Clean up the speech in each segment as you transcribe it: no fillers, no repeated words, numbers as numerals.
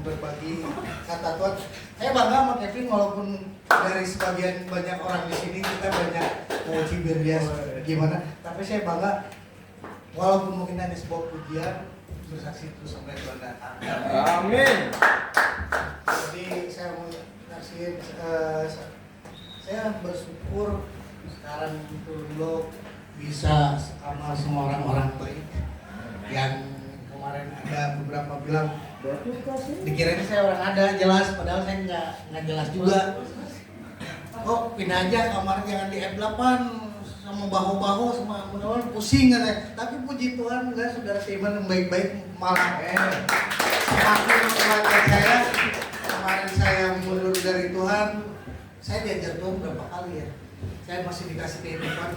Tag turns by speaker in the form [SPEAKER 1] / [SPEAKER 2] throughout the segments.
[SPEAKER 1] berbagi kata Tuhan. Saya bangga sama Kevin walaupun dari sebagian banyak orang di sini kita banyak cibir dia gimana, tapi saya bangga walaupun mungkin ada sebuah pujian bersaksi terus sampai Tuhan datang.
[SPEAKER 2] Amin.
[SPEAKER 1] Jadi saya mau nasihin, saya bersyukur sekarang itu lo bisa sama semua orang-orang baik yang kemarin ada beberapa bilang dikirain saya orang ada jelas, padahal saya nggak jelas juga. Oh pindah aja kamar jangan di F8 sama bahu-bahu sama mudah-mudahan pusing katanya. Tapi puji Tuhan enggak, saudara Steven yang baik-baik malah semakin menguatkan saya. Kemarin saya mundur dari Tuhan, saya diajar Tuhan berapa kali ya. Saya masih dikasih kehidupan,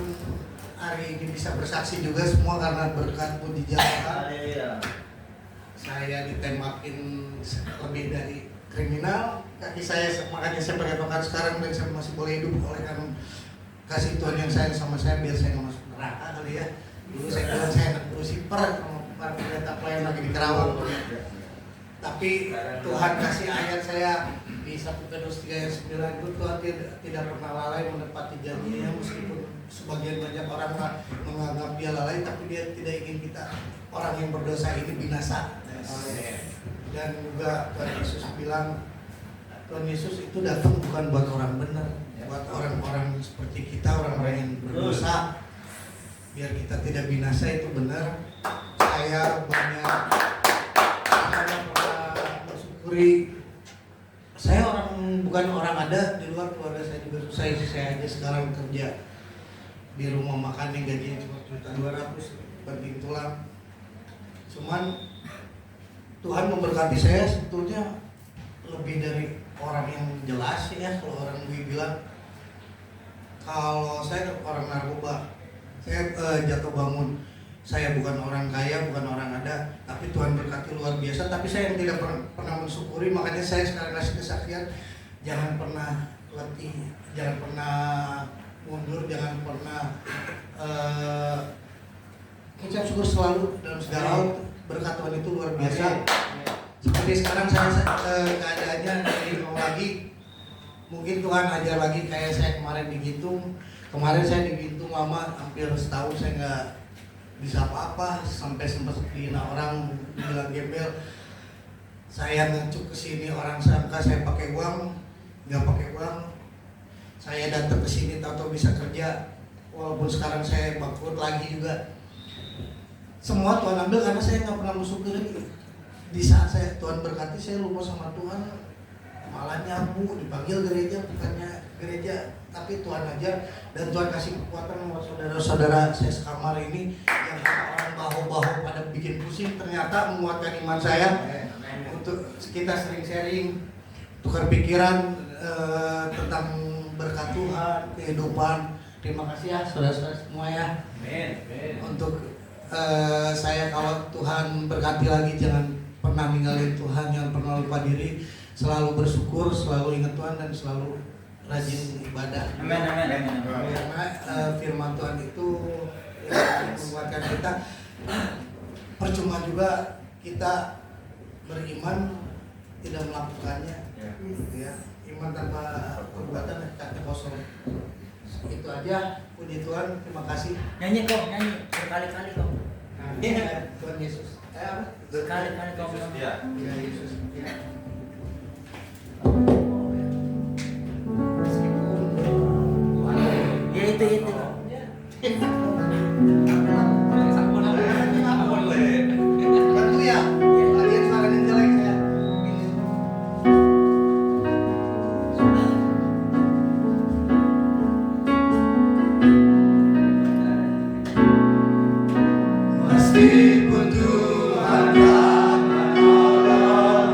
[SPEAKER 1] hari ini bisa bersaksi juga semua karena berkat mujizat Tuhan. Saya ditembakin lebih dari kriminal, kaki saya makanya saya pakai tongkat sekarang dan saya masih boleh hidup oleh karena kasih Tuhan yang sayang sama saya biar saya nggak masuk neraka kali ya. Dulu saya bilang saya anak Lucifer sama para pendeta pelayan lagi di Kerawang. Tapi Tuhan kasih ayat saya di 1 Petrus 3 ayat 9 itu Tuhan tidak pernah lalai menepati janjinya meskipun sebagian banyak orang menganggap dia lalai, tapi dia tidak ingin kita orang yang berdosa ini binasa. Dan juga Tuhan Yesus bilang Tuhan Yesus itu datang bukan buat orang benar, buat orang-orang seperti kita, orang-orang yang berdosa, biar kita tidak binasa. Itu benar. Saya pernah bersyukuri. Saya bukan orang ada di luar keluarga saya juga susah. Saya aja sekarang kerja di rumah makan yang gajinya cuma 1.200.000 banting tulang. Cuman Tuhan memberkati saya sebetulnya lebih dari orang yang jelas ya. Kalau orang bilang, kalau saya orang narkoba, saya jatuh bangun. Saya bukan orang kaya, bukan orang ada, tapi Tuhan berkati luar biasa. Tapi saya yang tidak pernah mensyukuri, makanya saya sekarang kasih kesaksian. Jangan pernah letih, jangan pernah mundur, jangan pernah ucap syukur selalu dalam segala hal. Berkat Tuhan itu luar biasa. Seperti sekarang saya keadaannya dari mau lagi, mungkin Tuhan ajar lagi kayak saya kemarin di Gintung. Kemarin saya di Gintung lama, hampir setahun saya nggak bisa apa-apa, sampai sempat dihina orang, bilang gembel. Saya ngecuk ke sini orang sangka saya pakai uang, nggak pakai uang. Saya datang ke sini tahu bisa kerja, walaupun sekarang saya bangkrut lagi juga. Semua Tuhan ambil karena saya nggak pernah mensyukuri. Di saat saya Tuhan berkati, saya lupa sama Tuhan, malah nyabu dipanggil gereja, bukannya gereja tapi Tuhan ajar. Dan Tuhan kasih kekuatan buat saudara-saudara saya sekamar ini yang orang bahu-bahu pada bikin pusing, ternyata menguatkan iman saya. Untuk kita sering sharing, tukar pikiran tentang berkat Tuhan, kehidupan. Terima kasih ya saudara-saudara semua ya. Untuk saya, kalau Tuhan berkati lagi, jangan pernah ninggalin Tuhan, jangan pernah lupa diri, selalu bersyukur, selalu ingat Tuhan, dan selalu rajin ibadah.
[SPEAKER 2] Amin, amin, amin.
[SPEAKER 1] Karena firman Tuhan itu yang menguatkan kita. Percuma juga kita beriman tidak melakukannya, ya. Iman tanpa perbuatan kata kosong. Itu aja, puji Tuhan, terima kasih.
[SPEAKER 3] Nyanyi kok, nyanyi berkali-kali kok.
[SPEAKER 1] Iya, Tuhan Yesus. Apa?
[SPEAKER 3] Berkali-kali kok.
[SPEAKER 2] Ya.
[SPEAKER 1] Ya Yesus. Ya.
[SPEAKER 3] Ya itu.
[SPEAKER 1] Bantu ya. Kalian suaranya jelek saya. Meskipun Tuhan tak menolong,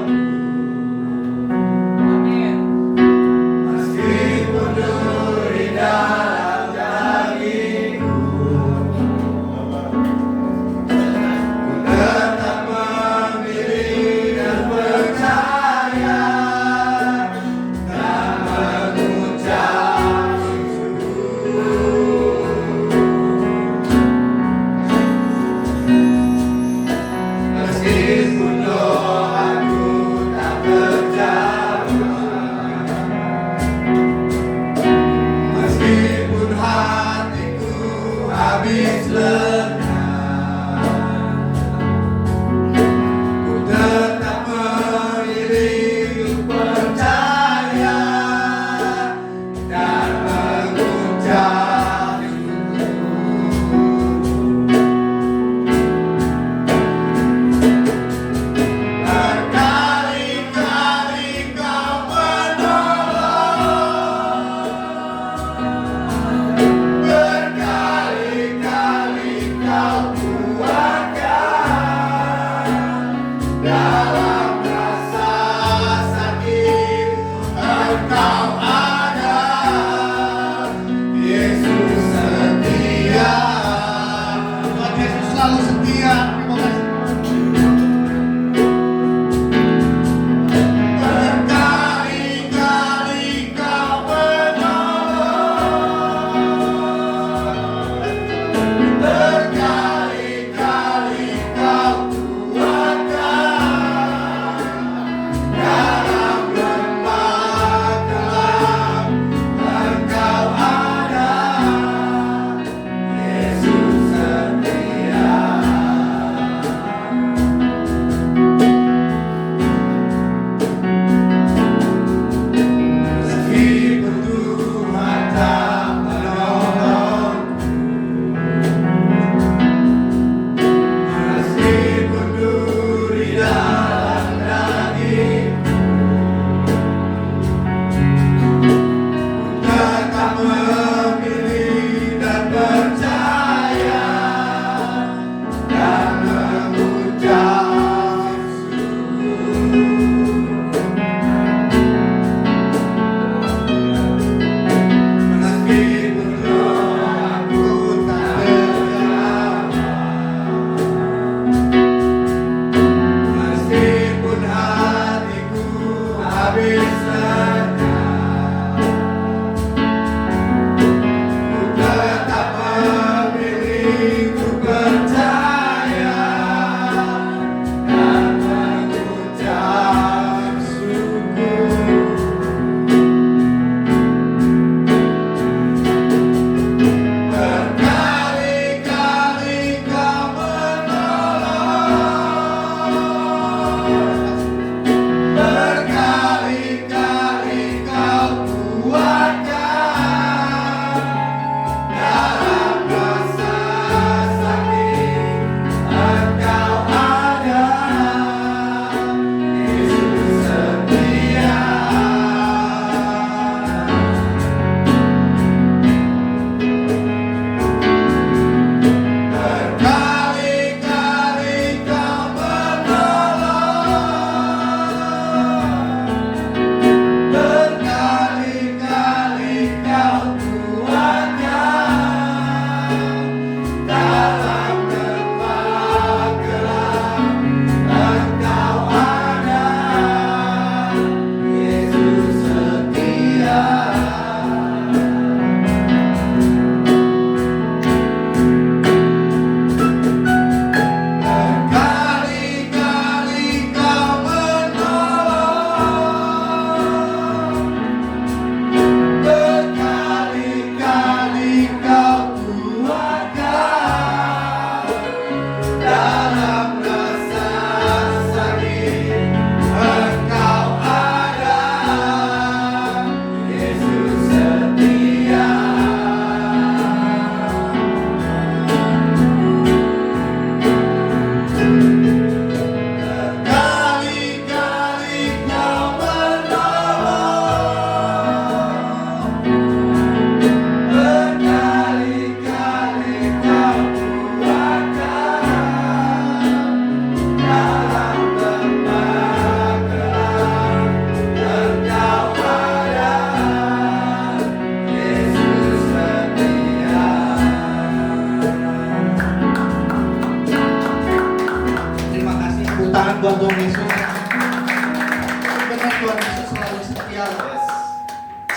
[SPEAKER 1] Karena Tuhan Yesus selalu setia.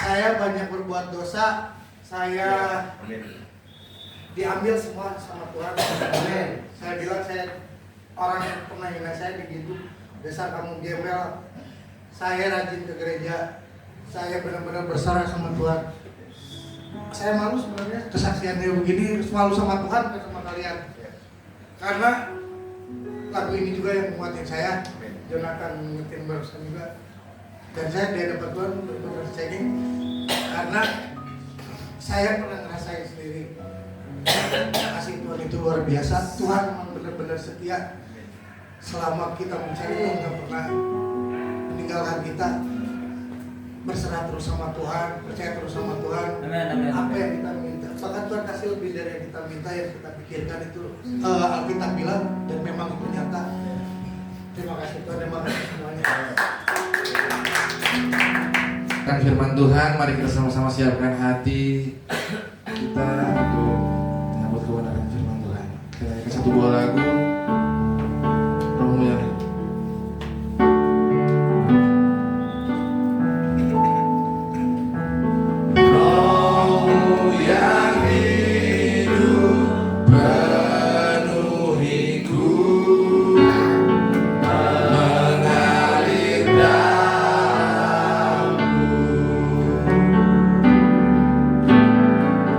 [SPEAKER 1] Saya banyak berbuat dosa, saya diambil semua sama Tuhan. Saya bilang saya orang yang pernah hina saya begitu, dasar kamu gembel. Saya rajin ke gereja, saya benar-benar berserah sama Tuhan. Saya malu sebenarnya kesaksiannya begini, malu sama Tuhan bukan sama kalian. Karena lagu ini juga yang menguatin saya, Jonathan ngetin barusan juga. Dan saya dia dapat Tuhan benar-benar checking karena saya pernah ngerasain sendiri. Kasih Tuhan itu luar biasa. Tuhan memang benar-benar setia. Selama kita mencari Tuhan nggak pernah meninggalkan kita. Berserah terus sama Tuhan, percaya terus sama Tuhan.
[SPEAKER 3] Amin.
[SPEAKER 1] Apa yang kita minta, bahkan Tuhan kasih lebih dari yang kita minta, yang kita pikirkan itu Alkitab bilang dan memang itu nyata. Terima kasih Tuhan, terima kasih semuanya.
[SPEAKER 4] Kan firman Tuhan, mari kita sama-sama siapkan hati kita untuk menyambut kebenaran firman Tuhan. Kita nyanyikan satu buah lagu, Rohmu yang hidup. Rohmu yang hidup penuhiku, mengalir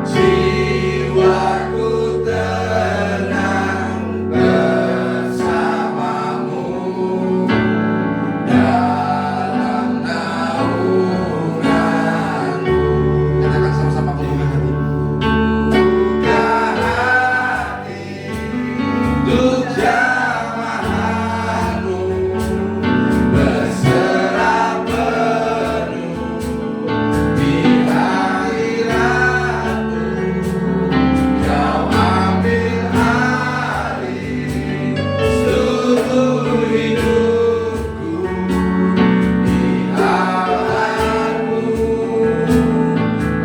[SPEAKER 4] jiwaku tenang bersamamu dalam naunganmu. Katakan sama-sama, buka hati. Buka hati untuk jamahanmu, berserah penuh di hadiratmu. Kau ambil alih seluruh hidupku, di halamu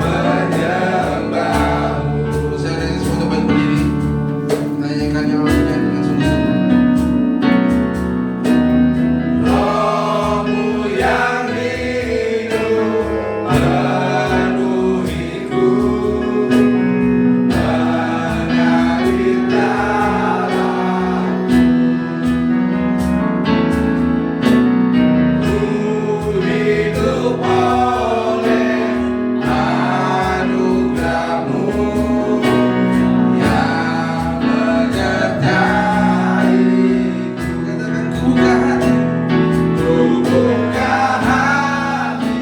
[SPEAKER 4] menyembahmu. Saya dan semua tempat berdiri, nyanyikan yang lainnya dengan sungguh-sungguh. Rohmu yang hidup penuhiku, mengalir dalamku. Ku hidup oleh anugerahmu yang menyertaiku. Katakan, ku buka hati, ku buka hati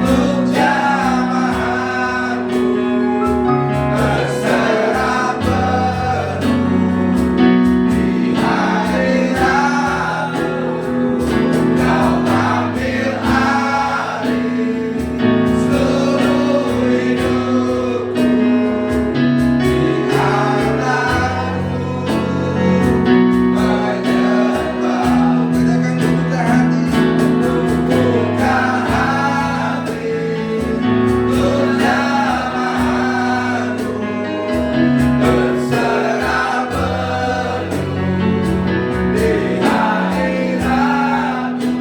[SPEAKER 4] untuk jamahanmu, berserah penuh di hadiratmu. Kau ambil alih seluruh hidupku, di hadiratmu menyembahmu. Katakan, ku buka hati, ku buka hati untuk jamahanmu, berserah penuh di hadiratmu.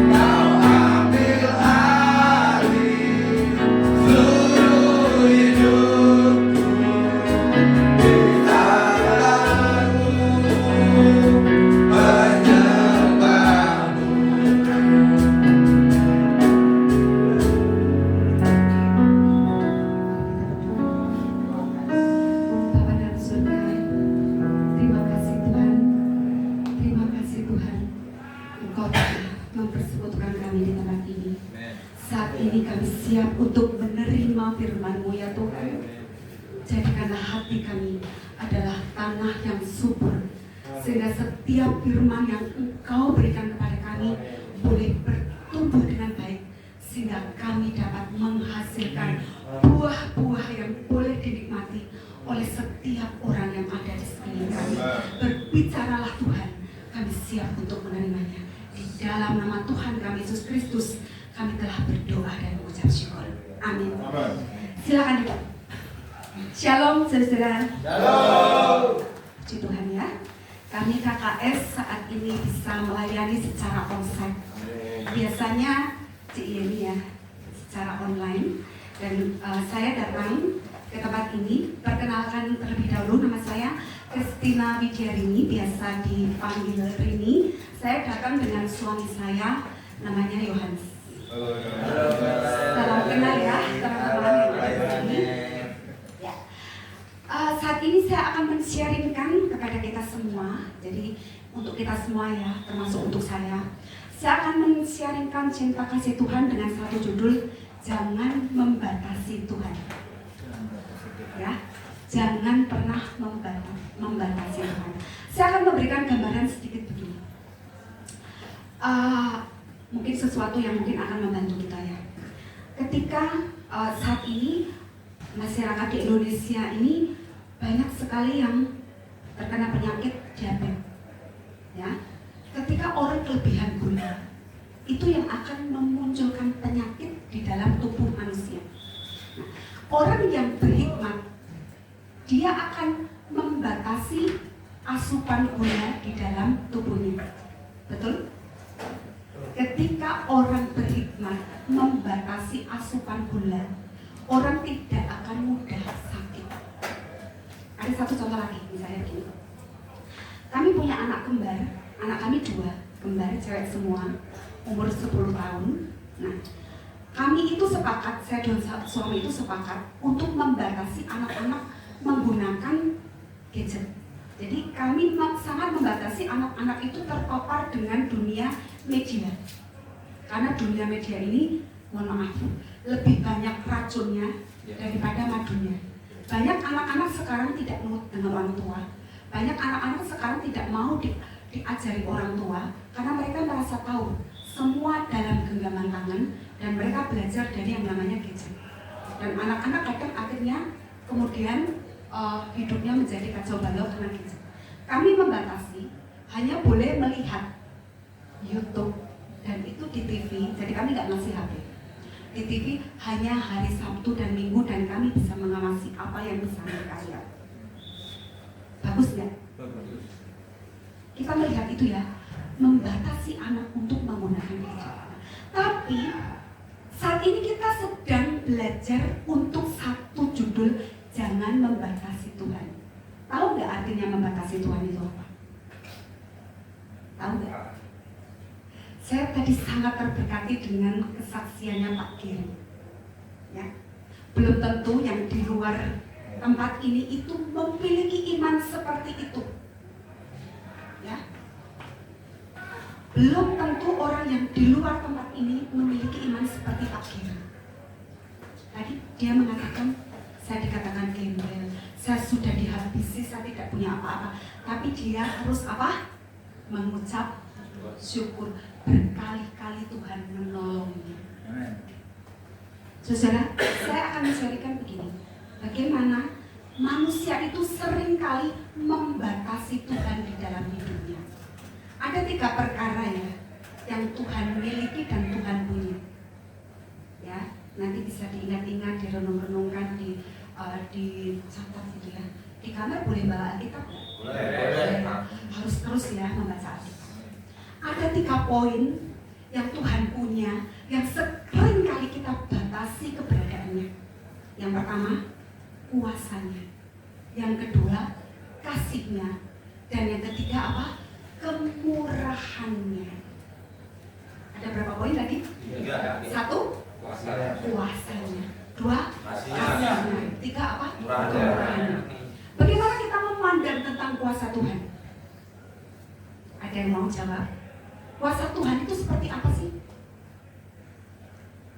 [SPEAKER 4] Kau ambil alih seluruh hidupku, di hadiratmu
[SPEAKER 5] Bapa dan Surga, terima kasih Tuhan, terima kasih Tuhan, Engkau telah mempersekutukan kami di tempat ini. Saat ini kami siap untuk menerima firman-Mu ya Tuhan. Jadikanlah hati kami adalah tanah yang subur, sehingga setiap firman yang Engkau berikan kepada kami boleh bertumbuh dengan baik, sehingga kami dapat menghasilkan buah-buah yang boleh dinikmati oleh setiap orang yang ada di sekeliling kami. Berbicaralah Tuhan, kami siap untuk menerimanya. Di dalam nama Tuhan kami Yesus Kristus, kami telah berdoa dan mengucap syukur. Amin. Silakan duduk. Shalom saudara.
[SPEAKER 2] Shalom.
[SPEAKER 5] Puji Tuhan ya. Kami KKS saat ini bisa melayani secara onsite. biasanya ini ya secara online dan saya datang ke tempat ini. Perkenalkan terlebih dahulu, nama saya Christina Widyarini, biasa dipanggil Rini. Saya datang dengan suami saya, namanya Yohanes. Salam kenal ya teman-teman yang ada di sini. Ya. Saat ini saya akan men-sharingkan kepada kita semua. Jadi untuk kita semua ya, termasuk untuk saya akan men-sharingkan cinta kasih Tuhan dengan satu judul, jangan membatasi Tuhan. Ya, jangan pernah membatasi Tuhan. Saya akan memberikan gambaran sedikit begini. Mungkin sesuatu yang mungkin akan membantu kita ya. Ketika saat ini masyarakat di Indonesia ini banyak sekali yang terkena penyakit diabetes. Ya, ketika orang kelebihan gula, itu yang akan memunculkan penyakit di dalam tubuh manusia. Nah, orang yang berhikmat, dia akan membatasi asupan gula di dalam tubuhnya. Betul? Ketika orang berhikmat membatasi asupan gula, orang tidak akan mudah sakit. Ada satu contoh lagi, misalnya begini. Kami punya anak kembar, anak kami 2, kembar cewek semua, umur 10 tahun. Nah, kami itu sepakat, saya dan suami itu sepakat untuk membatasi anak-anak menggunakan gadget. Jadi kami sangat membatasi anak-anak itu terpapar dengan dunia media. Karena dunia media ini, mohon maaf, lebih banyak racunnya daripada madunya. Banyak anak-anak sekarang tidak nurut dengan orang tua. Banyak anak-anak sekarang tidak mau diajari orang tua karena mereka merasa tahu semua dalam genggaman tangan dan mereka belajar dari yang namanya gadget. Dan anak-anak kadang akhirnya kemudian hidupnya menjadi kacau balau karena gadget. Kami membatasi hanya boleh melihat YouTube dan itu di TV, jadi kami nggak ngasih HP. Di TV hanya hari Sabtu dan Minggu dan kami bisa mengawasi apa yang bisa mereka lihat. Bagus nggak? Kita melihat itu ya, membatasi anak untuk menggunakan gadget. Tapi saat ini kita sedang belajar untuk satu judul, jangan membatasi Tuhan. Tahu nggak artinya membatasi Tuhan itu apa? Tahu nggak? Saya tadi sangat terberkati dengan kesaksiannya Pak Giri. Ya, belum tentu yang di luar tempat ini itu memiliki iman seperti itu. Ya, belum tentu orang yang di luar tempat ini memiliki iman seperti Pak Giri. Tadi dia mengatakan, saya dikatakan gembel, saya sudah dihabisi, saya tidak punya apa-apa. Tapi dia harus apa? Mengucap syukur. Berkali-kali Tuhan menolongnya. Saudara, saya akan menceritakan begini. Bagaimana manusia itu seringkali membatasi Tuhan di dalam hidupnya. Ada 3 perkara ya yang Tuhan miliki dan Tuhan punya. Ya, nanti bisa diingat-ingat, direnung-renungkan, dicatat gitu ya. Di kamar boleh bawa Alkitab nggak? Boleh. Harus terus ya membaca Alkitab. Ada 3 poin yang Tuhan punya yang sering kali kita batasi keberadaannya. Yang pertama, kuasanya. Yang kedua, kasihnya. Dan yang ketiga apa? Kemurahannya. Ada berapa poin tadi? 1, kuasanya. 2, kasihnya. 3 apa? Kemurahannya. Bagaimana kita memandang tentang kuasa Tuhan? Ada yang mau jawab? Kuasa Tuhan itu seperti apa sih?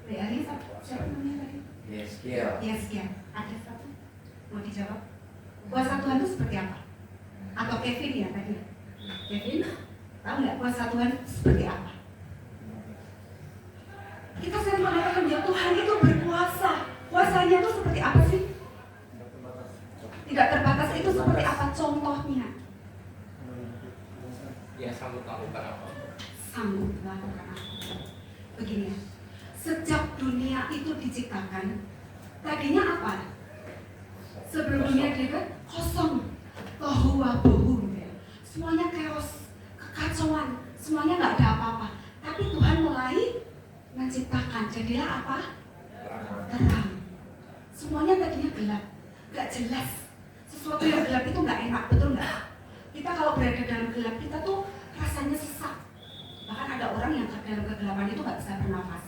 [SPEAKER 5] Reali, siapa namanya tadi? Yes, ada satu mau dijawab? Kuasa Tuhan itu seperti apa? Atau Kevin ya tadi? Kevin, tahu nggak kuasa Tuhan seperti apa? Kita sering mengatakan ya Tuhan itu berkuasa. Kuasanya itu seperti apa sih? Tidak terbatas itu seperti apa contohnya?
[SPEAKER 2] Ya, sanggup melakukan apa?
[SPEAKER 5] Sanggup melakukan apa? Begini ya, sejak dunia itu diciptakan, tadinya apa? Sebelum dunia diciptakan, kosong, tohu wabohu, semuanya chaos, kekacauan, semuanya nggak ada apa-apa. Tapi Tuhan mulai menciptakan, jadilah apa? Terang. Semuanya tadinya gelap, nggak jelas. Sesuatu yang gelap itu nggak enak, betul nggak? Kita kalau berada dalam gelap, kita tuh rasanya sesak. Bahkan ada orang yang dalam kegelapan itu nggak bisa bernafas.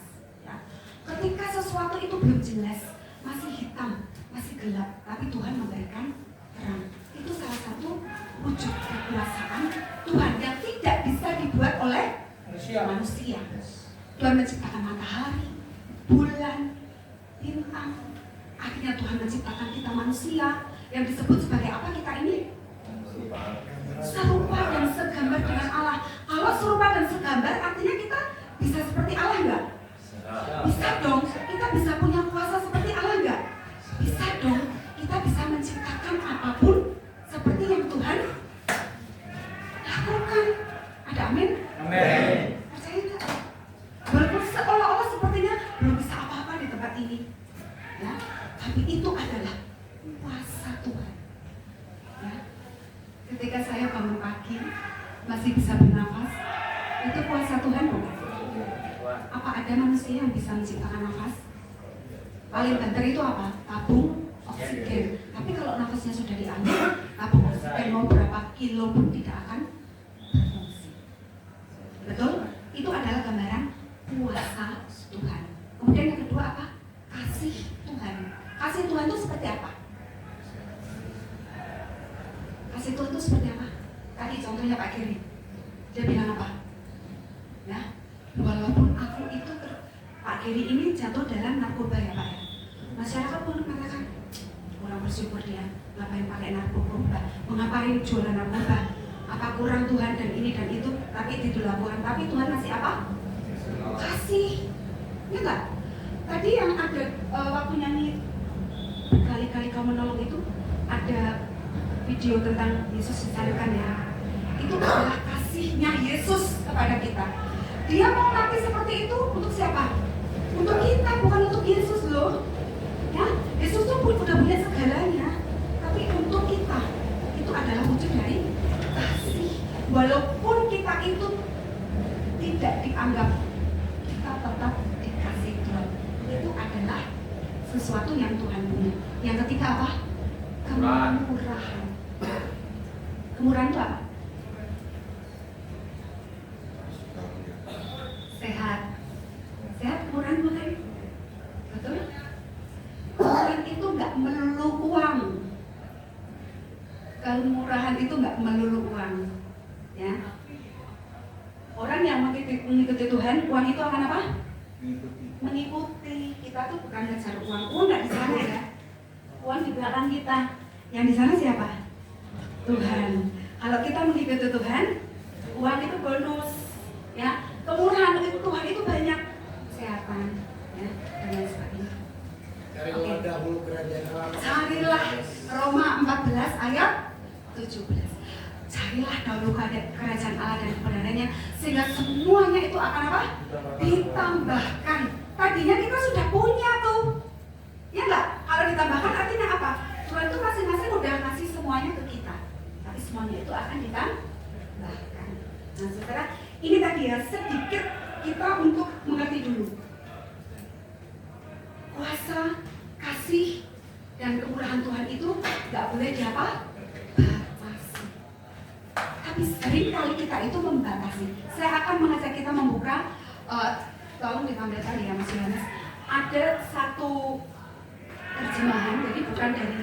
[SPEAKER 5] Ya. Ketika sesuatu itu belum jelas, masih hitam, masih gelap, tapi Tuhan memberikan terang. Itu salah satu wujud kekuasaan Tuhan yang tidak bisa dibuat oleh manusia. Tuhan menciptakan matahari, bulan, bintang. Akhirnya Tuhan menciptakan kita manusia yang disebut sebagai apa kita ini? Serupa dan segambar dengan Allah. Kalau serupa dan segambar artinya kita bisa seperti Allah enggak? Bisa dong. Kita bisa punya kuasa seperti Allah enggak? Bisa dong. Kita bisa menciptakan apapun seperti yang Tuhan lakukan. Ada amin?
[SPEAKER 2] Amin.
[SPEAKER 5] Percaya enggak? Walaupun seolah-olah sepertinya belum bisa apa-apa di tempat ini, ya, tapi itu adalah kuasa Tuhan. Ya. Ketika saya bangun pagi masih bisa bernafas, itu kuasa Tuhan bukan? Apa ada manusia yang bisa menciptakan nafas? Paling banter itu apa? Tabung oksigen. Tapi kalau nafasnya sudah diambil, tabung oksigen mau berapa kilo pun tidak akan berfungsi. Betul? Itu adalah gambaran kuasa Tuhan. Kemudian yang kedua apa? Kasih Tuhan. Kasih Tuhan itu seperti apa? Kasih Tuhan itu seperti apa? Tadi contohnya Pak Kiri, dia bilang apa? Ya, walaupun aku itu Pak Kiri ini jatuh dalam narkoba ya Pak ya. Masyarakat pun mengatakan kurang bersyukur dia, ngapain pakai narkoba, mengapain jualan narkoba, apa kurang Tuhan dan ini dan itu, tapi dilakukan. Tapi Tuhan masih apa? Kasih, ya enggak? Tadi yang ada waktu nyanyi berkali-kali kau menolong itu ada video tentang Yesus disalibkan ya. Itu adalah kasihnya Yesus kepada kita. Dia mau mati seperti itu untuk siapa? Untuk kita, bukan untuk Yesus loh. Ya, Yesus tuh udah punya segalanya, tapi untuk kita itu adalah wujud dari kasih. Walaupun kita itu tidak dianggap, kita tetap dikasih Tuhan. Itu adalah sesuatu yang Tuhan punya. Yang ketiga apa? Kemurahan. Kemurahan itu apa? Sehat. Sehat kemurahan bukan? Betul? Kemurahan itu nggak melulu uang. Kemurahan itu nggak melulu uang. Ya. Orang yang mengikuti Tuhan, uang itu akan apa? Mengikuti. Kita tuh bukan ngejar uang. Uang nggak di sana ya. Uang di belakang kita. Yang di sana siapa? Tuhan. Kalau kita mengikuti Tuhan, uang itu bonus. Ya, kemurahan itu Tuhan itu banyak, kesehatan, ya, dan lain sebagainya.
[SPEAKER 1] Carilah dahulu kerajaan Allah.
[SPEAKER 5] Carilah Roma 14 ayat 17. Carilah dahulu kerajaan Allah dan kebenarannya, sehingga semuanya itu akan apa? Ditambahkan. Tadinya kita sudah punya tuh, ya enggak? Kalau ditambahkan artinya apa? Tuhan itu masing-masing udah ngasih semuanya ke kita, tapi semuanya itu akan ditambahkan. Nah, saudara, ini tadi ya sedikit kita untuk mengerti dulu kuasa, kasih, dan kemurahan Tuhan itu nggak boleh batasi. Tapi seringkali kita itu membatasi. Saya akan mengajak kita membuka, tolong ditampilkan ya Mas Yohanes. Ada satu terjemahan, jadi bukan dari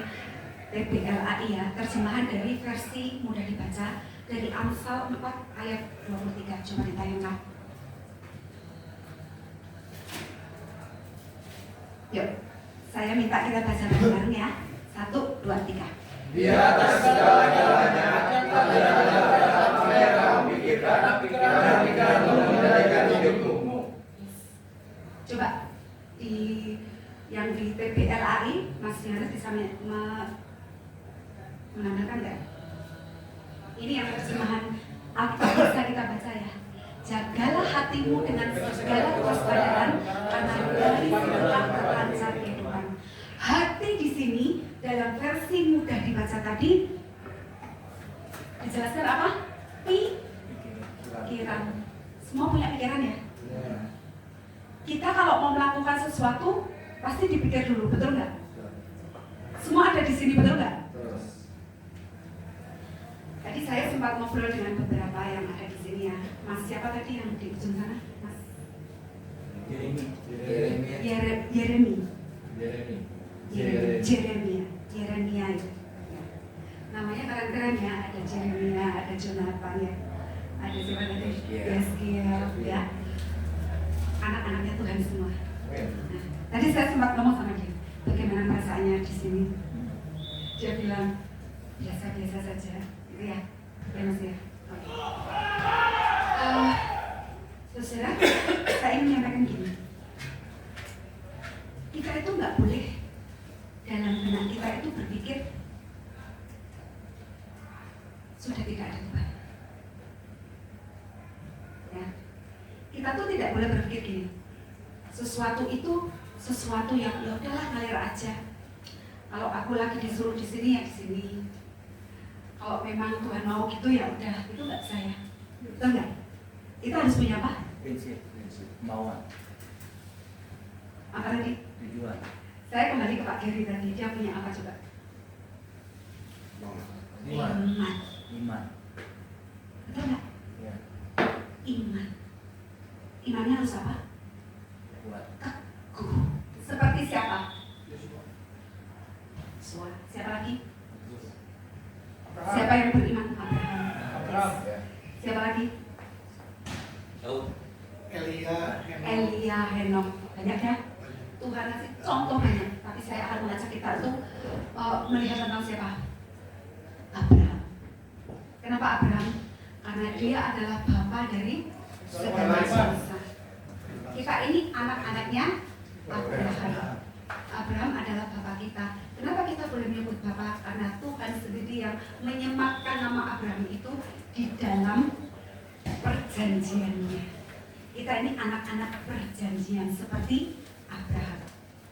[SPEAKER 5] TPLAI ya, terjemahan dari versi mudah dibaca dari Amsal 4 ayat 23. Coba ditayangkan. Yuk, saya minta kita baca bareng ya. 1, 2, 3.
[SPEAKER 2] Di atas segala-galanya, kita berada apa yang kamu pikirkan, pikiran-pikiranmu mengendalikan hidupmu.
[SPEAKER 5] Coba yang di TPLAI, Mas Yohanes bisa menambahkan nggak? Ini yang terjemahan Alkitab bisa kita baca ya. Jagalah hatimu dengan segala kewaspadaan, karena dari situlah terpancar kehidupan. Hati di sini dalam versi mudah dibaca tadi dijelaskan apa? Pikiran. Semua punya pikiran ya? Kita kalau mau melakukan sesuatu pasti dipikir dulu, betul nggak? Semua ada di sini, betul nggak? Tadi saya sempat ngobrol dengan beberapa yang ada di sini ya. Mas siapa tadi yang di ujung sana? Mas Jeremia itu. Ya. Namanya keren-keren ya. Ada Jeremia, ada Jonathan ya. Ada siapa tadi? Yeskiel ya. Anak-anaknya Tuhan semua. Nah, tadi saya sempat ngomong sama dia, bagaimana perasaannya di sini. Dia bilang biasa-biasa saja, gitu ya, ya Mas ya. Saudara, saya ingin menyampaikan gini. Kita itu nggak boleh dalam benak kita itu berpikir sudah tidak ada Tuhan. Ya, kita tuh tidak boleh berpikir gini. Sesuatu itu sesuatu yang ya udahlah ngalir aja. Kalau aku lagi disuruh di sini ya di sini. Kalau memang Tuhan mau gitu ya udah, itu nggak saya. Betul nggak? Kita harus punya apa?
[SPEAKER 3] Prinsip, kemauan,
[SPEAKER 5] Apa tadi?
[SPEAKER 3] tujuan.
[SPEAKER 5] Saya kembali ke Pak Geri tadi, dia punya apa coba?
[SPEAKER 3] Iman.
[SPEAKER 5] Betul nggak?
[SPEAKER 3] Ya.
[SPEAKER 5] Iman. Imannya harus apa?
[SPEAKER 3] Kuat.
[SPEAKER 5] Teguh. Seperti siapa? Siapa lagi? Siapa yang beriman? Abraham. Siapa lagi? Elia, Henok. Banyak ya? Tuhan kasih contoh banyak. Tapi saya akan mengajak kita untuk melihat tentang siapa? Abraham. Kenapa Abraham? Karena dia adalah bapa dari segala bangsa. Kita ini anak-anaknya Abraham. Abraham adalah bapa kita. Kenapa kita boleh menyebut bapa? Karena Tuhan sendiri yang menyematkan nama Abraham itu di dalam perjanjiannya. Kita ini anak-anak perjanjian seperti Abraham.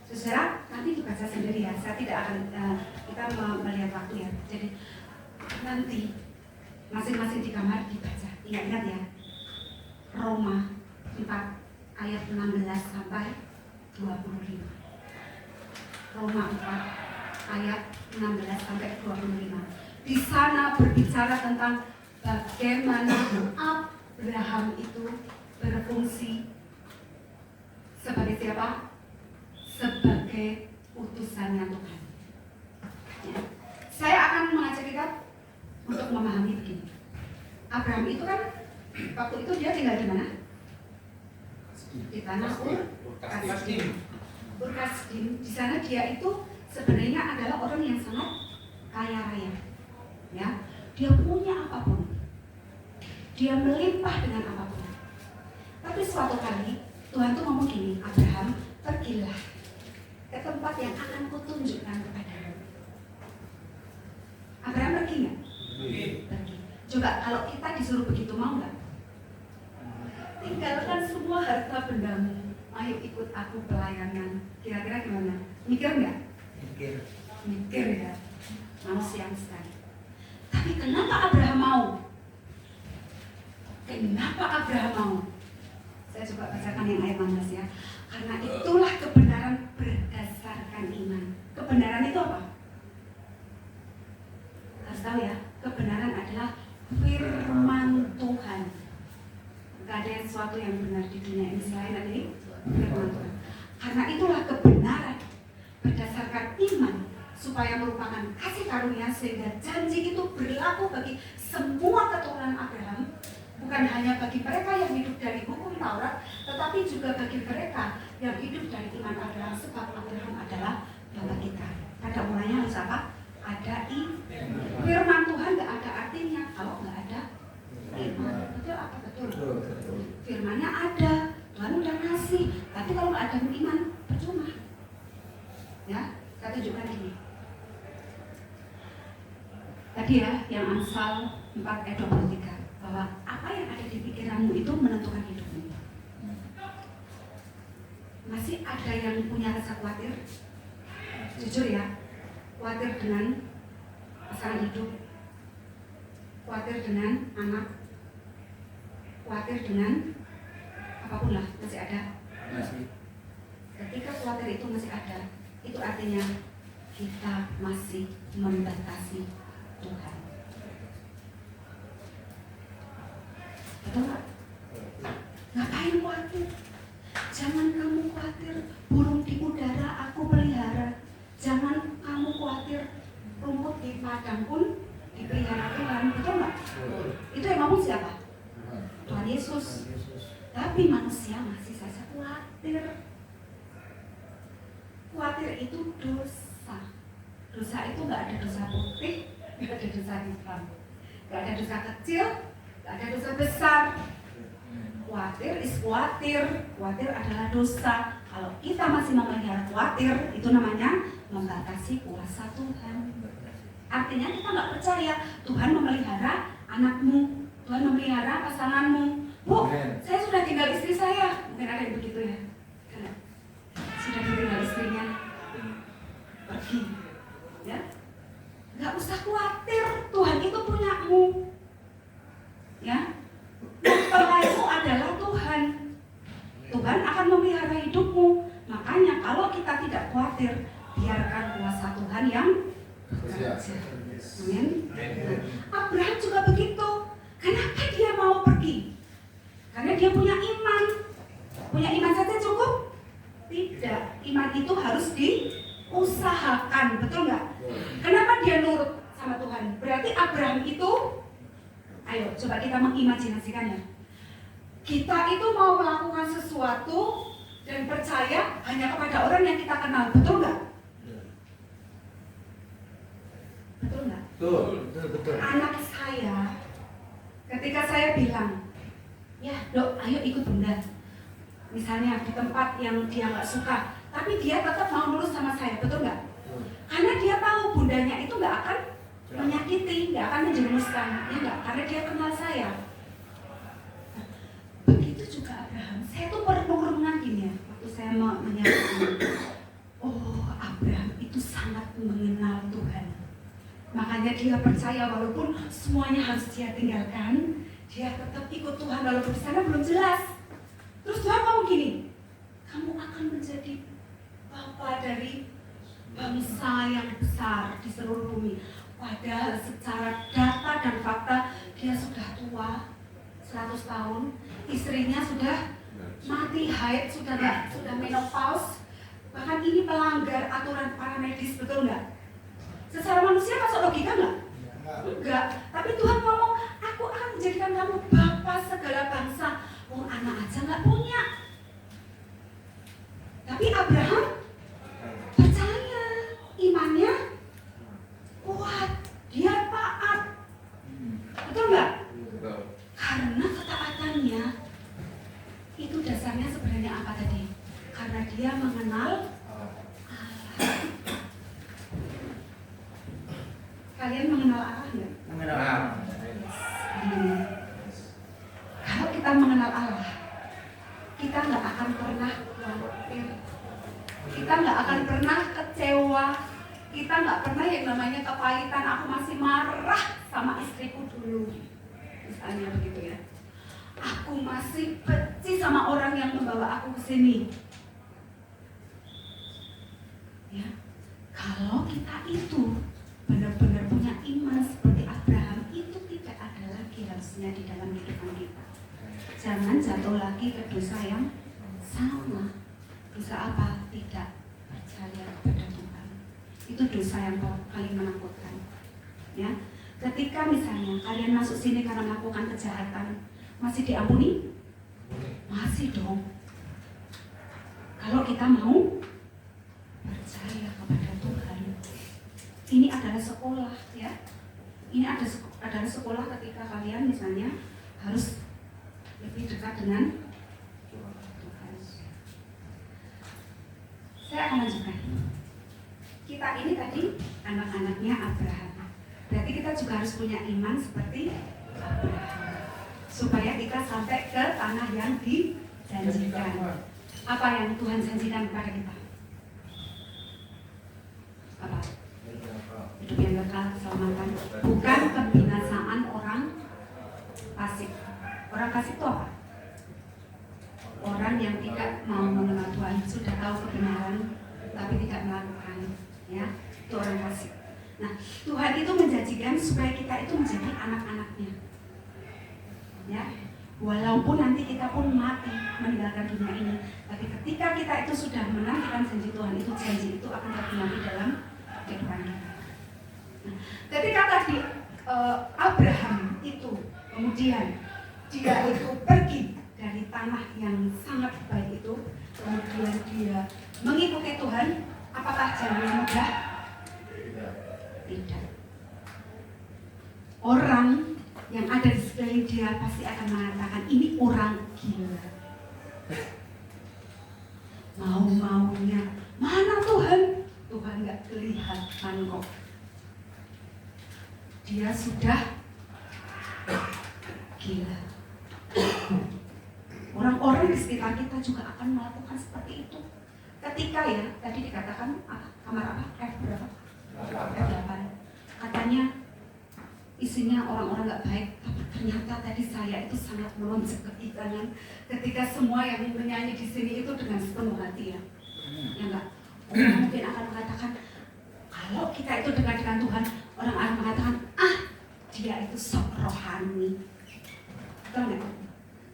[SPEAKER 5] Saudara, nanti dibaca sendiri ya. Saya tidak akan kita melihat waktu ya. Jadi nanti masing-masing di kamar dibaca. Ingat-ingat ya. Roma 4 ayat 16 sampai 25. Roma 4 ayat 16 sampai 25. Di sana berbicara tentang bagaimana Abraham itu berfungsi sebagai siapa? Sebagai utusannya Tuhan. Ya. Saya akan mengajak kita untuk memahami begini. Abraham itu kan waktu itu dia tinggal di mana? Di tanah Ur Kasdim. Di sana dia itu sebenarnya adalah orang yang sangat kaya raya. Ya, dia punya apapun. Dia melimpah dengan apapun. Tapi suatu kali Tuhan tuh ngomong gini, Abraham, pergilah ke tempat yang akan kutunjukkan kepadamu. Abraham pergi nggak? Pergi. Coba kalau kita disuruh begitu, mau nggak? Tinggalkan semua harta bendamu, ayo ikut aku pelayanan. Kira-kira gimana? Mikir nggak? Mikir ya. Manusia sekali. Tapi kenapa Abraham mau? Kenapa Abraham mau? Saya coba bacakan yang ayat 16 ya. Karena itulah kebenaran berdasarkan iman. Kebenaran itu apa? Harus tahu ya, kebenaran adalah firman Tuhan. Gak ada sesuatu yang benar di dunia ini selain dari firman Tuhan. Karena itulah kebenaran berdasarkan iman, supaya merupakan kasih karunia sehingga janji itu berlaku bagi semua keturunan Abraham, bukan hanya bagi mereka yang hidup dari hukum Taurat, tetapi juga bagi mereka yang hidup dari iman Abraham, sebab Abraham adalah bapa kita. Pada mulanya harus apa? Ada firman Tuhan, gak ada artinya kalau gak ada iman. Betul apa betul? Firmannya ada, Tuhan udah ngasih, tapi kalau gak ada iman percuma. Ya, saya tunjukkan gini. Tadi ya, yang Amsal 4 ayat 23, bahwa apa yang ada di pikiranmu itu menentukan hidupmu. Masih ada yang punya rasa khawatir? Jujur ya, khawatir dengan pasangan hidup, khawatir dengan anak, khawatir dengan apapun lah, masih ada. Ketika khawatir itu masih ada, itu artinya kita masih membatasi Tuhan. Betul nggak? Ngapain khawatir? Jangan kamu khawatir burung di udara aku pelihara. Jangan kamu khawatir rumput di padang pun dipelihara Tuhan. Betul nggak? Itu yang ngomong siapa? Tuhan Yesus. Tapi manusia masih saja khawatir. Khawatir itu dosa. Dosa itu nggak ada dosa putih, nggak ada dosa hitam, nggak ada dosa kecil, nggak ada dosa besar. Khawatir is khawatir. Khawatir adalah dosa. Kalau kita masih memelihara khawatir, itu namanya membatasi kuasa Tuhan. Artinya kita nggak percaya Tuhan memelihara anakmu, Tuhan memelihara pasanganmu. Bu, saya sudah tinggal istri saya. Mungkin ada yang begitu ya. Sudah tinggal istrinya pergi, ya. Nggak usah khawatir, Tuhan itu punyamu, ya. Mempelaimu adalah Tuhan. Tuhan akan memelihara hidupmu. Makanya kalau kita tidak khawatir, biarkan kuasa Tuhan yang bekerja. Amin. Abraham juga begitu. Kenapa dia mau pergi? Karena dia punya iman. Punya iman saja cukup? Tidak. Iman itu harus diusahakan, betul nggak? Kenapa dia nurut sama Tuhan? Berarti Abraham itu, ayo coba kita mengimajinasikannya. Kita itu mau melakukan sesuatu dan percaya hanya kepada orang yang kita kenal, betul nggak? Betul nggak?
[SPEAKER 3] Betul.
[SPEAKER 5] Anak saya, ketika saya bilang, ya dok, ayo ikut bunda. Misalnya di tempat yang dia nggak suka, tapi dia tetap mau nurut sama saya, betul nggak? Karena dia tahu bundanya itu nggak akan menyakiti, nggak akan menjerumuskan, ya nggak? Karena dia kenal saya. Nah, begitu juga Abraham. Saya tuh merenung-renungan gini ya, waktu saya menyatakan, oh Abraham itu sangat mengenal Tuhan. Makanya dia percaya walaupun semuanya harus dia tinggalkan, dia tetap ikut Tuhan walaupun di sana belum jelas. Terus Tuhan ngomong gini, kamu akan menjadi bapa dari bangsa yang besar di seluruh bumi. Padahal secara data dan fakta dia sudah tua, 100 tahun, istrinya sudah mati haid, sudah menopause. Bahkan ini melanggar aturan para medis, betul nggak? Secara manusia masuk logika nggak? Enggak. Tapi Tuhan ngomong, aku akan menjadikan kamu bapa segala bangsa. Oh, anak aja nggak punya. Tapi Abraham percaya, imannya kuat, dia taat. Betul nggak? Karena ketaatannya itu dasarnya sebenarnya apa tadi? Karena dia mengenal Allah. Kalian mengenal Allah nggak?
[SPEAKER 3] Mengenal.
[SPEAKER 5] Kalau kita mengenal Allah, kita nggak akan pernah khawatir, kita nggak akan pernah kecewa, kita nggak pernah yang namanya kepahitan. Aku masih marah sama istriku dulu, misalnya begitu ya. Aku masih benci sama orang yang membawa aku ke sini. Ya, kalau kita itu benar-benar punya iman seperti Abraham, itu tidak ada lagi harusnya di dalam kehidupan kita. Jangan jatuh lagi ke dosa yang sama. Dosa apa? Tidak percaya kepada Tuhan. Itu dosa yang paling menakutkan. Ya, ketika misalnya kalian masuk sini karena melakukan kejahatan, masih diampuni? Masih dong. Kalau kita mau percaya kepada Tuhan. Ini adalah sekolah, ya. Ini adalah sekolah ketika kalian misalnya harus lebih dekat dengan Tuhan. Saya akan lanjutkan. Kita ini tadi anak-anaknya Abraham. Berarti kita juga harus punya iman seperti Abraham, supaya kita sampai ke tanah yang dijanjikan. Apa yang Tuhan janjikan kepada kita? Apa? Hidup yang kekal, keselamatan, bukan kebinasaan orang fasik. Orang fasik itu apa? Orang yang tidak mau sudah tahu kebenaran tapi tidak melakukan, ya, itu orang fasik. Nah, Tuhan itu menjanjikan supaya kita itu menjadi anak-anaknya, ya. Walaupun nanti kita pun mati meninggalkan dunia ini, tapi ketika kita itu sudah menantikan janji Tuhan itu, janji itu akan tergenapi dalam kehidupan kita. Nah, ketika tadi Abraham itu kemudian dia itu pergi dari tanah yang sangat baik itu, kemudian dia mengikuti Tuhan, apakah jalannya mudah? Tidak. Orang yang ada di sekeliling dia pasti akan mengatakan ini orang gila. Mau-maunya, mana Tuhan? Tuhan nggak kelihatan kok. Dia sudah gila. Orang-orang di sekitar kita juga akan melakukan seperti itu. Ketika ya, tadi dikatakan kamar apa? F berapa? F8. Katanya isinya orang-orang nggak baik, tapi ternyata tadi saya itu sangat melonjak keimanan ketika semua yang menyanyi di sini itu dengan sepenuh hati, ya, ya enggak. Orang mungkin akan mengatakan kalau kita itu dekat dengan Tuhan, orang akan mengatakan dia itu sok rohani, betul nggak?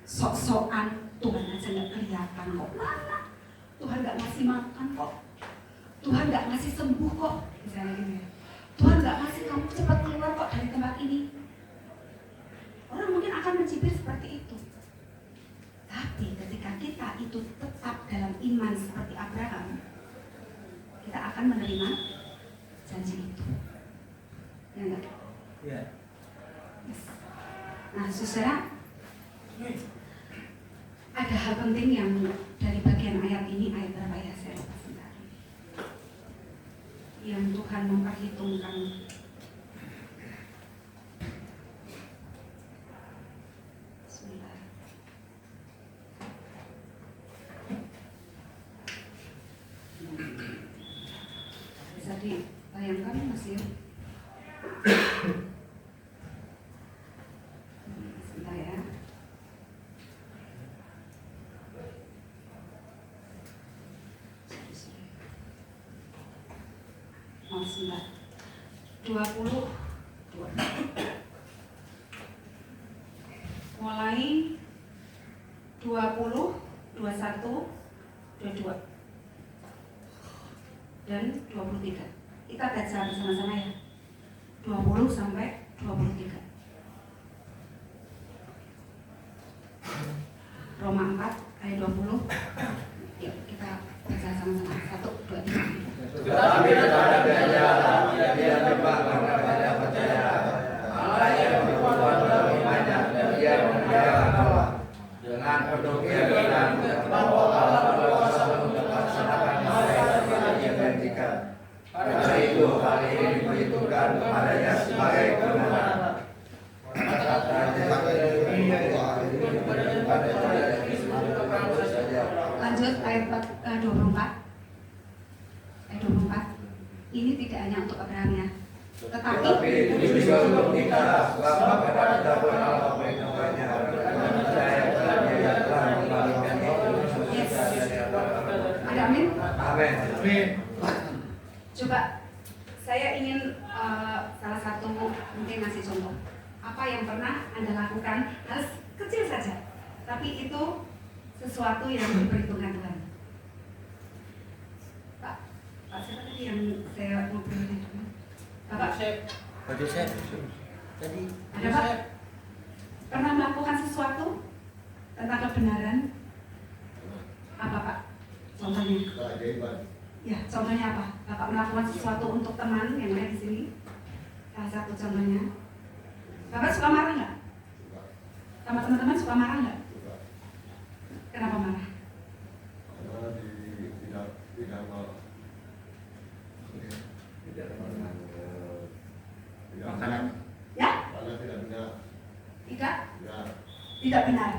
[SPEAKER 5] Sok-sokan, Tuhan aja nggak kelihatan kok, mana? Tuhan nggak ngasih makan kok, Tuhan nggak ngasih sembuh kok, misalnya gitu ya. Tuhan nggak ngasih kamu cepat keluar kok dari tempat ini. Orang mungkin akan mencibir seperti itu. Tapi ketika kita itu tetap dalam iman seperti Abraham, kita akan menerima janji itu. Ya enggak?
[SPEAKER 3] Iya.
[SPEAKER 5] Yes. Nah, saudara, ada hal penting yang dari bagian ayat ini, ayat berapa ya, saya lupa sebentar, yang Tuhan memperhitungkan. Sebentar. Bisa dibayangkan Mas ya? Sebentar ya. Sebentar. 20 mulai 20, 21, 22 dan 23. Kita baca bersama-sama ya. 20 sampai 23. Roma 4 ayat 20. Yuk kita baca sama-sama. 1, 2, 3.
[SPEAKER 2] Tetapi terhadap jalan dia terbang karena pada percaya. Allah yang berkuasa dalam imannya dan dia memuliakan Allah dengan penuh keyakinan bahwa Allah berkuasa untuk melaksanakan apa yang telah Dia janjikan. Karena itu hal ini diperhitungkan kepadanya sebagai kebenaran.
[SPEAKER 5] Lanjut ayat 24. Ayat 24. Ini tidak hanya untuk Abraham ya, tetapi
[SPEAKER 2] ini juga untuk kita, sebab pada kita pun Allah perhitungkannya karena percaya kepada Dia yang telah mengembalikan itu.
[SPEAKER 5] yes. Ada amin.
[SPEAKER 2] Amin.
[SPEAKER 5] Coba saya ingin salah satu mungkin ngasih contoh. Apa yang pernah Anda lakukan, harus kecil saja, tapi itu sesuatu yang diperhitungkan Tuhan. Pak siapa tadi yang saya ngobrol itu? Bapak
[SPEAKER 3] Pak Joseph. Tadi
[SPEAKER 5] ada Pak? Pernah melakukan sesuatu tentang kebenaran? Apa Pak? Contohnya? Ya, contohnya apa? Bapak melakukan sesuatu untuk teman yang ada di sini? Salah satu contohnya. Bapak suka marah nggak? Sama teman-teman suka marah nggak? Kenapa marah?
[SPEAKER 3] makanan.
[SPEAKER 5] Ya? Tidak benar.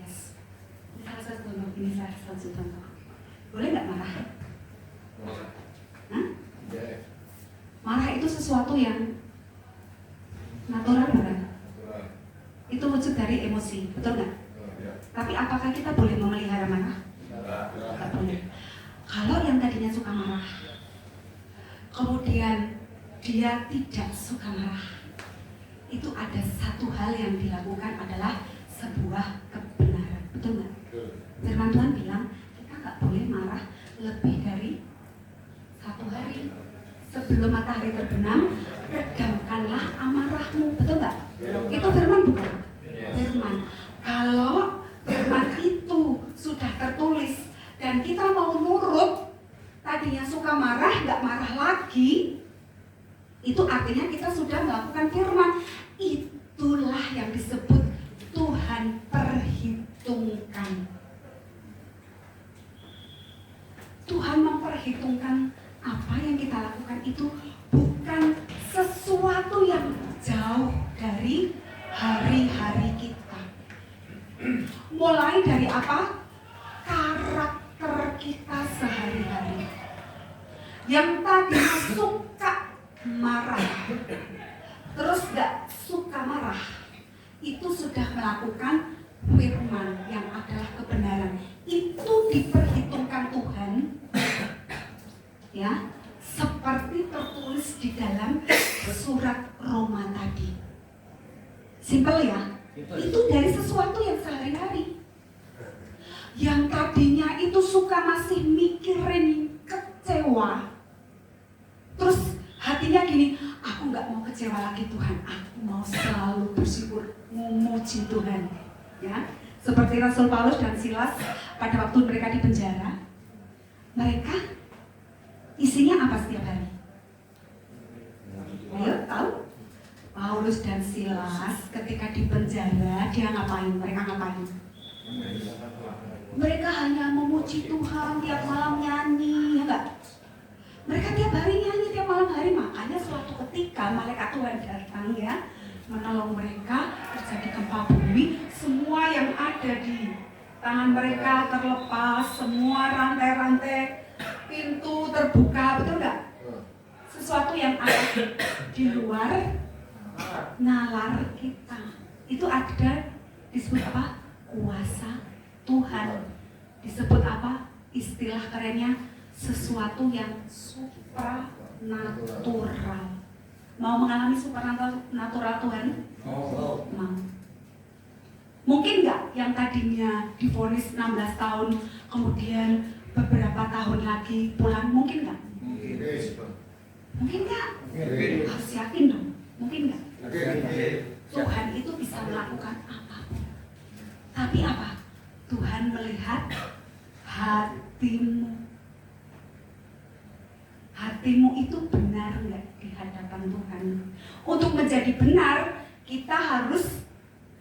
[SPEAKER 5] Yes. Ini salah satu contoh. Ini salah satu contoh. Boleh nggak marah? Hah? Marah itu sesuatu yang natural bukan? Itu wujud dari emosi, betul nggak? Tapi apakah kita boleh memelihara marah? Tidak boleh. dia tidak suka marah. Itu ada satu hal yang dilakukan adalah sebuah kebenaran. Betul nggak? Firman Tuhan bilang kita nggak boleh marah lebih dari 1 hari. Sebelum matahari terbenam, redamkanlah amarahmu. Betul nggak? Itu firman bukan? Firman. Kalau firman itu sudah tertulis dan kita mau nurut, tadinya suka marah, nggak marah lagi, itu artinya kita sudah melakukan firman. Itulah yang disebut Tuhan perhitungkan. Tuhan memperhitungkan apa yang kita lakukan itu bukan sesuatu yang jauh dari hari-hari kita. Mulai dari apa? Karakter kita sehari-hari. Yang tadinya suka marah, terus gak suka marah, itu sudah melakukan firman yang adalah kebenaran. Itu diperhitungkan Tuhan, ya, seperti tertulis di dalam surat Roma tadi. Simpel ya, itu dari sesuatu yang sehari-hari. Yang tadinya itu suka masih mikirin kecewa, terus hatinya gini, aku nggak mau kecewa lagi Tuhan, aku mau selalu bersyukur, memuji Tuhan. Ya, seperti Rasul Paulus dan Silas pada waktu mereka di penjara, mereka isinya apa setiap hari? Ayo tahu? Paulus dan Silas ketika di penjara dia ngapain? Mereka ngapain? Mereka hanya memuji Tuhan, tiap malam nyanyi, ya enggak? Mereka tiap hari nyanyi, tiap malam hari. Makanya suatu ketika malaikat Tuhan datang ya, menolong mereka, terjadi gempa bumi, semua yang ada di tangan mereka terlepas, semua rantai-rantai pintu terbuka, betul nggak? Sesuatu yang ada di luar nalar kita, itu ada disebut apa? Kuasa Tuhan. Disebut apa? Istilah kerennya sesuatu yang supranatural. Mau mengalami supranatural Tuhan? Mau. Mungkin nggak yang tadinya divonis 16 tahun kemudian beberapa tahun lagi pulang? Mungkin nggak? Mungkin nggak? Harus yakin dong. Mungkin nggak? Tuhan itu bisa melakukan apapun. Tapi apa? Tuhan melihat hatimu. Hatimu itu benar nggak di hadapan Tuhan? Untuk menjadi benar, kita harus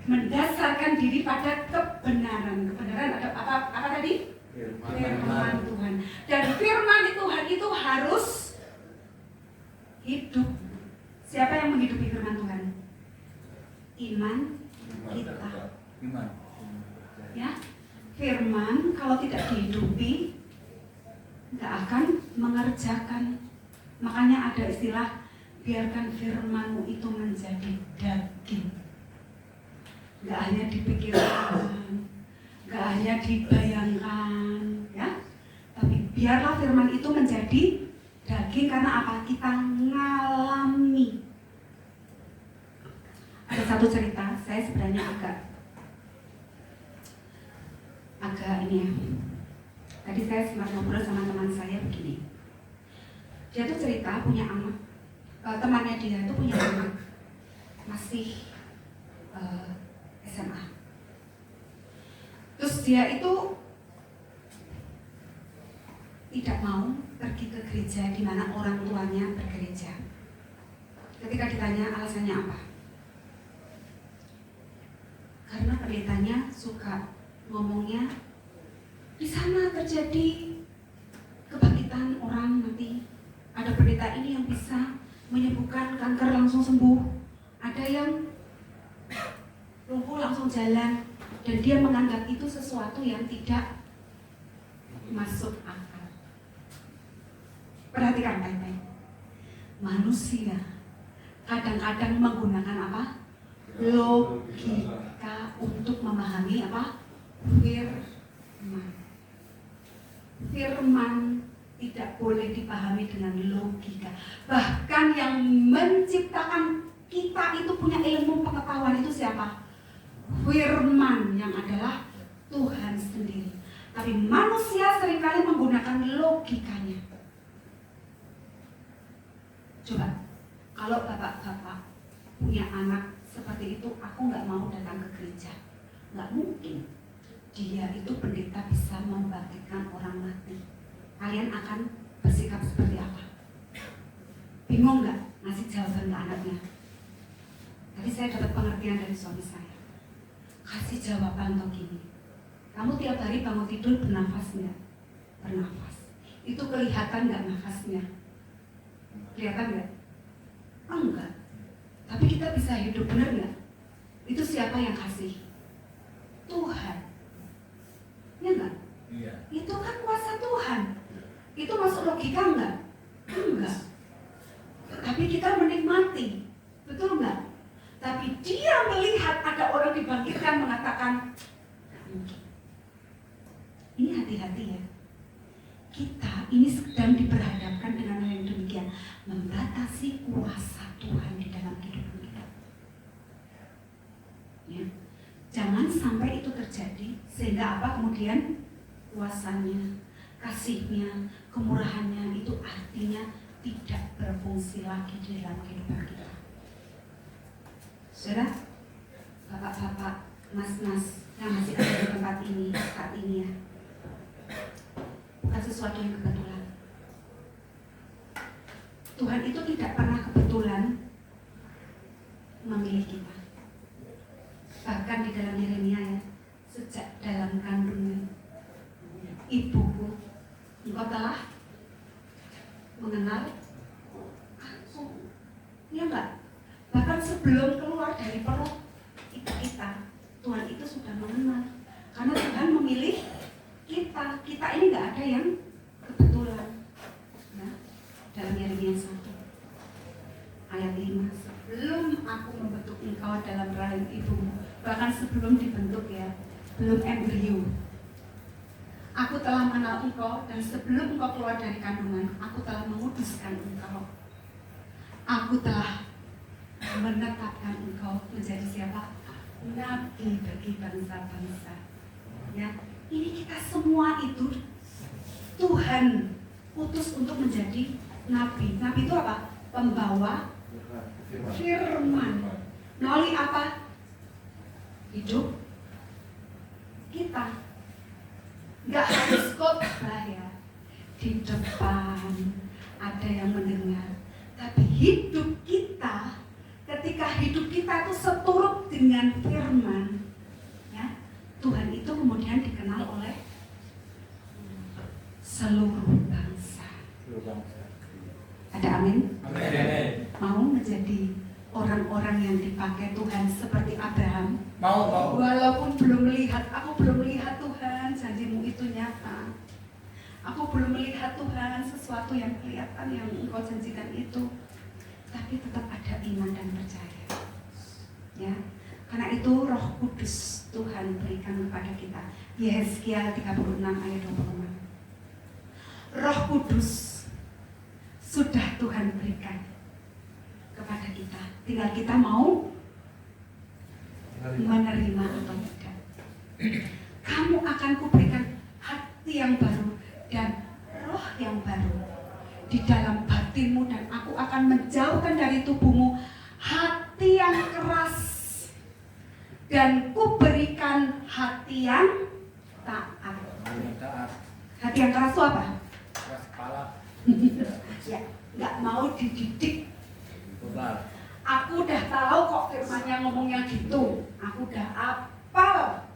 [SPEAKER 5] mendasarkan diri pada kebenaran. Kebenaran ada apa tadi? Firman Tuhan. Dan firman Tuhan itu harus hidup. Siapa yang menghidupi firman Tuhan? Iman kita. Ya, firman kalau tidak dihidupi nggak akan mengerjakan. Makanya ada istilah biarkan firman-Mu itu menjadi daging. Nggak hanya dipikirkan, nggak hanya dibayangkan, ya. Tapi biarlah firman itu menjadi daging karena apa? Kita ngalami. Ada satu cerita, saya sebenarnya agak ini ya. Tadi saya sempat ngobrol sama teman saya begini. Dia tuh cerita punya anak, temannya dia itu punya anak masih SMA. Terus dia itu tidak mau pergi ke gereja di mana orang tuanya bergereja. Ketika ditanya alasannya apa? Karena pendetanya suka ngomongnya, di sana terjadi kebangkitan orang nanti. Ada pendeta ini yang bisa menyembuhkan kanker langsung sembuh. Ada yang lumpuh langsung jalan. Dan dia menganggap itu sesuatu yang tidak masuk akal. Perhatikan baik-baik. Manusia kadang-kadang menggunakan apa? Logika untuk memahami apa? Firman. Firman tidak boleh dipahami dengan logika. Bahkan yang menciptakan kita itu punya ilmu pengetahuan itu siapa? Firman yang adalah Tuhan sendiri. Tapi manusia seringkali menggunakan logikanya. Coba, kalau bapak-bapak punya anak seperti itu, aku nggak mau datang ke gereja. Nggak mungkin. Dia itu pendeta bisa membangkitkan orang mati. Kalian akan bersikap seperti apa? Bingung nggak ngasih jawaban ke anaknya? Tadi saya dapat pengertian dari suami saya. Kasih jawaban tuh gini. Kamu tiap hari bangun tidur bernafas nggak? Bernafas. Itu kelihatan nggak nafasnya? Kelihatan nggak? Enggak. Tapi kita bisa hidup, benar nggak? Itu siapa yang kasih? Tuhan. Ya enggak?
[SPEAKER 2] Iya.
[SPEAKER 5] Itu kan kuasa Tuhan. Itu masuk logika enggak? Enggak. Tapi kita menikmati. Betul enggak? Tapi dia melihat ada orang dibangkitkan mengatakan, ini hati-hati ya. Kita ini sedang diperhadapkan dengan hal yang demikian, membatasi kuasa Tuhan di dalam kehidupan kita. Ya. Jangan sampai itu terjadi sehingga apa kemudian kuasanya, kasihnya, kemurahannya itu artinya tidak berfungsi lagi di dalam kehidupan kita. Saudara, bapak-bapak, mas-mas yang masih ada di tempat ini saat ini ya, bukan sesuatu yang kebetulan. Tuhan itu tidak pernah kebetulan memilih kita. Bahkan di dalam Yeremia ya, sejak dalam kandungan ibuku, engkau telah mengenal aku. Ya enggak? Bahkan sebelum keluar dari perut kita, Tuhan itu sudah mengenal. Karena Tuhan memilih kita. Kita ini enggak ada yang kebetulan. Ya, dalam Yeremia 1 ayat 5, sebelum aku membentuk engkau dalam rahim ibumu, bahkan sebelum dibentuk ya, belum embrio, aku telah mengenal engkau, dan sebelum engkau keluar dari kandungan, aku telah menguduskan engkau. Aku telah menetapkan engkau menjadi siapa? Nabi bagi bangsa-bangsa. Ya, ini kita semua itu Tuhan utus untuk menjadi nabi. Nabi itu apa? Pembawa firman. Melalui apa? Hidup kita. Nggak harus khotbah ya, di depan ada yang mendengar, tapi hidup kita, ketika hidup kita itu seturut dengan firman ya, Tuhan itu kemudian dikenal oleh seluruh bangsa. Ada amin?
[SPEAKER 2] Amin.
[SPEAKER 5] Mau menjadi orang-orang yang dipakai Tuhan seperti Abraham?
[SPEAKER 2] Mau.
[SPEAKER 5] Walaupun belum melihat, aku belum melihat Tuhan, janjimu itu nyata. Aku belum melihat Tuhan, sesuatu yang kelihatan yang engkau janjikan itu. Tapi tetap ada iman dan percaya. Ya, karena itu Roh Kudus Tuhan berikan kepada kita. Yesaya 36 ayat 26. Roh Kudus sudah Tuhan berikan kepada kita. Tinggal kita mau menerima atau tidak. Kamu akan kuberikan hati yang baru dan roh yang baru di dalam batinmu, dan aku akan menjauhkan dari tubuhmu hati yang keras, dan kuberikan hati yang taat. Hati yang keras itu apa?
[SPEAKER 2] Keras kepala.
[SPEAKER 5] Ya, nggak mau dididik.
[SPEAKER 2] Bebar.
[SPEAKER 5] Aku udah tahu kok firmannya ngomongnya gitu. Aku udah hafal.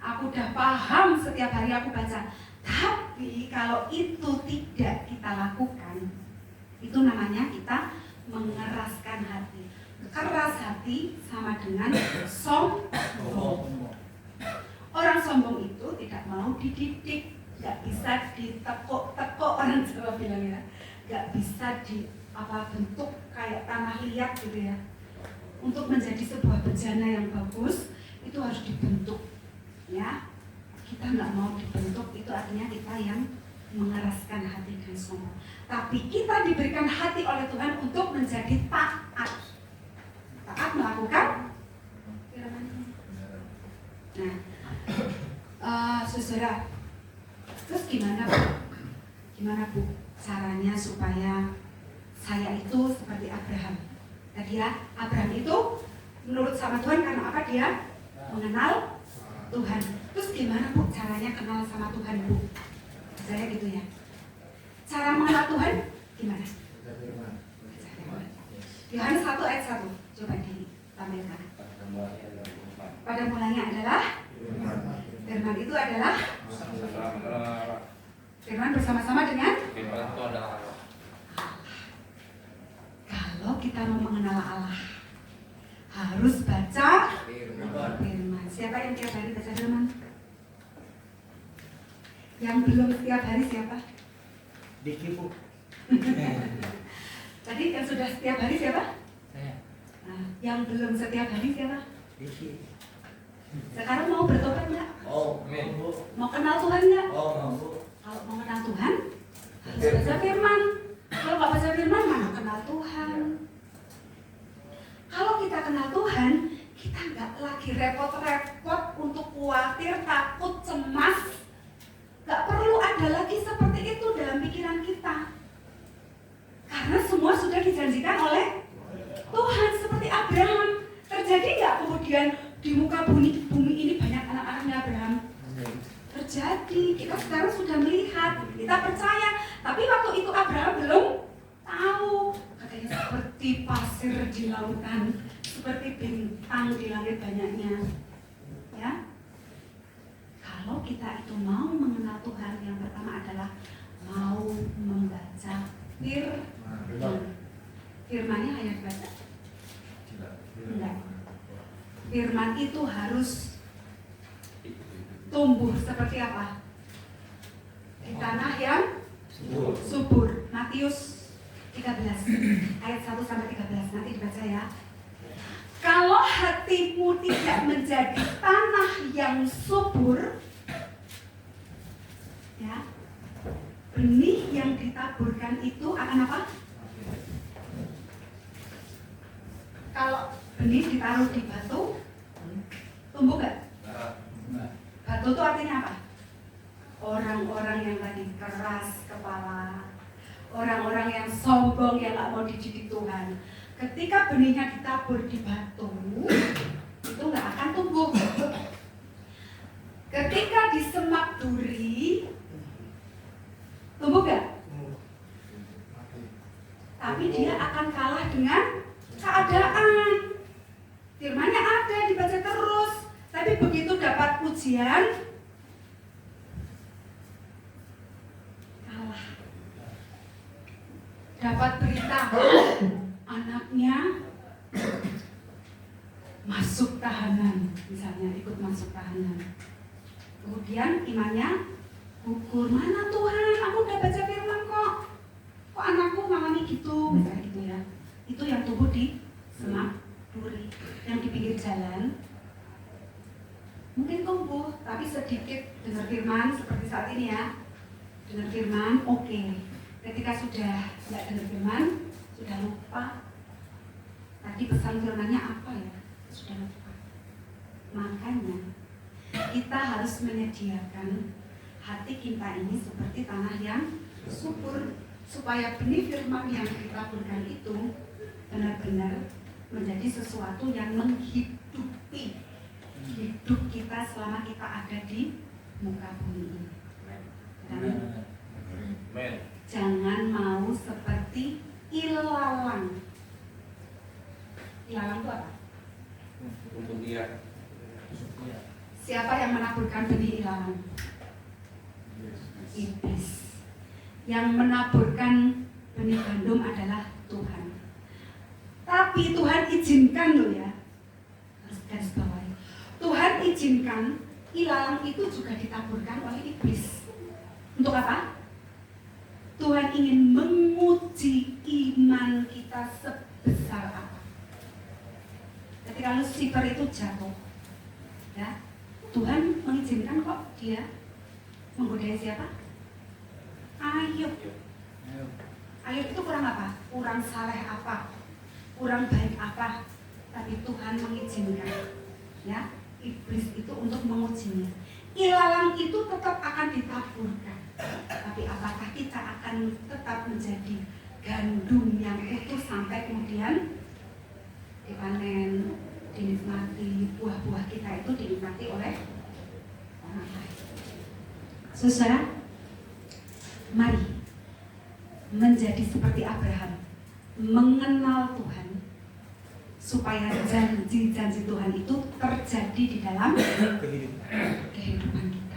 [SPEAKER 5] Aku udah paham, setiap hari aku baca. Tapi kalau itu tidak kita lakukan, itu namanya kita mengeraskan hati. Keras hati sama dengan sombong. Orang sombong itu tidak mau dididik, nggak bisa ditekuk-tekuk, orang Jawa bilang ya, nggak bisa bentuk kayak tanah liat gitu ya. Untuk menjadi sebuah bejana yang bagus itu harus dibentuk, ya. Kita nggak mau dibentuk, itu artinya kita yang mengeraskan hati dan sombong. Tapi kita diberikan hati oleh Tuhan untuk menjadi taat. Taat melakukan firman-Nya. Nah, saudara, terus gimana Bu? Gimana Bu caranya supaya saya itu seperti Abraham? Tadi ya, Abraham itu menurut sama Tuhan karena apa? Dia mengenal Tuhan. Terus gimana Bu caranya kenal sama Tuhan Bu? Saya gitu ya. Cara mengenal Tuhan gimana? Yohanes 1 ayat 1. Coba ditampilkan. Pada mulanya adalah firman itu adalah firman bersama-sama dengan kalau kita mau mengenal Allah harus baca firman. Siapa yang tiap hari baca firman? Yang belum setiap hari siapa?
[SPEAKER 3] Diki Bu.
[SPEAKER 5] Tadi yang sudah setiap hari siapa?
[SPEAKER 3] Saya.
[SPEAKER 5] Nah, yang belum setiap hari siapa?
[SPEAKER 3] Diki.
[SPEAKER 5] Sekarang mau bertobat nggak?
[SPEAKER 3] Oh, amin Bu.
[SPEAKER 5] Mau kenal Tuhan nggak?
[SPEAKER 3] Oh, Bu.
[SPEAKER 5] Kalau mau kenal Tuhan harus baca firman. Kalau nggak baca firman mana kenal Tuhan? Kalau kita kenal Tuhan, kita nggak lagi repot-repot untuk khawatir, takut, cemas. Nggak perlu ada lagi seperti itu dalam pikiran kita. Karena semua sudah dijanjikan oleh Tuhan seperti Abraham. Terjadi nggak kemudian di muka bumi ini banyak anak-anaknya Abraham? Terjadi. Kita sekarang sudah melihat, kita percaya. Tapi waktu itu Abraham belum tahu. Katanya seperti pasir di lautan, seperti bintang di langit banyaknya. Ya. Kalau kita itu mau mengenal Tuhan, yang pertama adalah mau membaca firman. Firmannya ayat baca? Enggak. Firman itu harus tumbuh seperti apa? Di tanah yang subur. Matius 13 ayat 1 sampai 13 nanti dibaca ya. Kalau hatimu tidak menjadi tanah yang subur, ya, benih yang ditaburkan itu akan apa? Kalau benih ditaruh di batu, tumbuh nggak? Batu itu artinya apa? Orang-orang yang tadi keras kepala, orang-orang yang sombong yang nggak mau dididik Tuhan. Ketika benihnya ditabur di batu, itu nggak akan tumbuh. Ketika di semak duri, tumbuh nggak? Tapi dia akan kalah dengan keadaan. Firmannya ada, dibaca terus. Tapi begitu dapat ujian, kalah. Dapat berita, anaknya masuk tahanan, misalnya ikut masuk tahanan. Kemudian imannya gugur, mana Tuhan, aku udah baca firman kok anakku ngalami gitu, misalnya gitu ya. Itu yang tumbuh di semak duri, yang di pinggir jalan. Mungkin tumbuh, tapi sedikit dengar firman seperti saat ini ya. Dengar firman, oke. Ketika sudah tidak dengar firman, sudah lupa. Tadi pesan firmannya apa ya? Sudah lupa. Makanya kita harus menyediakan hati kita ini seperti tanah yang subur, supaya benih firman yang ditaburkan itu benar-benar menjadi sesuatu yang menghidupi hidup kita selama kita ada di muka bumi ini. Jangan mau seperti ilalang. Ilalang itu apa?
[SPEAKER 3] Untuk dia.
[SPEAKER 5] Siapa yang menaburkan benih ilalang? Iblis. Yang menaburkan benih gandum adalah Tuhan. Tapi Tuhan izinkan loh ya, harus garis bawahi. Tuhan izinkan ilalang itu juga ditaburkan oleh iblis. Untuk apa? Tuhan ingin menguji iman kita sebesar apa. Ketika Lucifer itu jatuh, ya, Tuhan mengizinkan kok dia menggodai siapa? Ayub. Ayub itu kurang apa? Kurang saleh apa? Kurang baik apa? Tapi Tuhan mengizinkan, ya, iblis itu untuk mengujinya. Ilalang itu tetap akan ditaburkan. Tapi apakah kita akan tetap menjadi gandum yang utuh sampai kemudian dipanen, dinikmati, buah-buah kita itu dinikmati oleh orang lain? Saudara, mari menjadi seperti Abraham, mengenal Tuhan, supaya janji-janji Tuhan itu terjadi di dalam kehidupan kita.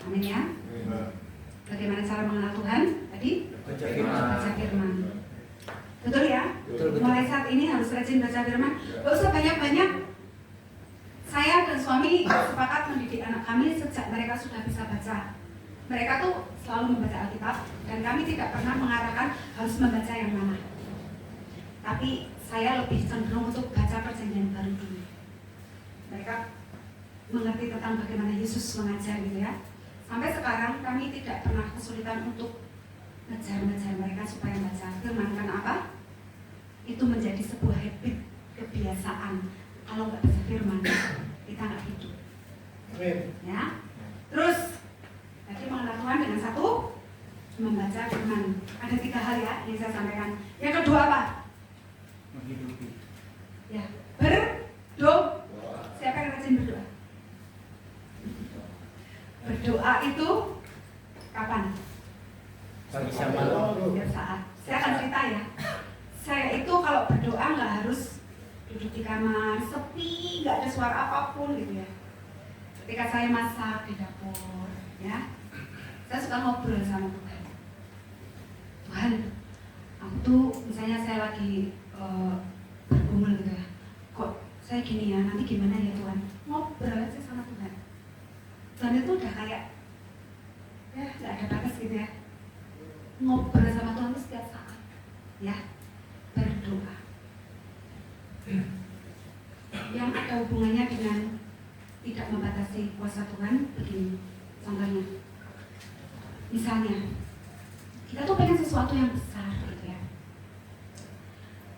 [SPEAKER 5] Amin ya. Bagaimana cara mengenal Tuhan? Tadi baca firman. Betul ya?
[SPEAKER 3] Betul.
[SPEAKER 5] Mulai saat ini harus rajin baca firman. Gak usah banyak-banyak. Saya dan suami sepakat mendidik anak kami sejak mereka sudah bisa baca. Mereka tuh selalu membaca Alkitab dan kami tidak pernah mengarahkan harus membaca yang mana. Tapi saya lebih cenderung untuk baca Perjanjian Baru dulu. Mereka mengerti tentang bagaimana Yesus mengajar gitu ya. Sampai sekarang kami tidak pernah kesulitan untuk ngejar mereka supaya baca firman. Karena apa? Itu menjadi sebuah habit, kebiasaan. Kalau nggak baca firman, kita nggak hidup. Ya. Terus tadi mengenal Tuhan dengan satu, membaca firman. Ada 3 hal ya yang saya sampaikan. Yang kedua apa?
[SPEAKER 3] Menghidupi.
[SPEAKER 5] Ya, berdoa. Siapa yang rajin berdoa? Berdoa itu kapan?
[SPEAKER 3] Pagi siang malam.
[SPEAKER 5] Ya, saat. Saya akan cerita ya. Saya itu kalau berdoa nggak harus duduk di kamar, sepi, nggak ada suara apapun gitu ya. Ketika saya masak di dapur, ya, saya suka ngobrol sama Tuhan. Tuhan, aku tuh misalnya saya lagi bergumul gitu ya. Kok saya gini ya, nanti gimana ya Tuhan? Ngobrol aja sama Tuhan. Tuhan itu udah kayak, ya nggak ada batas gitu ya. Ngobrol sama Tuhan itu setiap saat, ya, berdoa. Yang ada hubungannya dengan tidak membatasi kuasa Tuhan begini, contohnya. Misalnya, kita tuh pengen sesuatu yang besar gitu ya.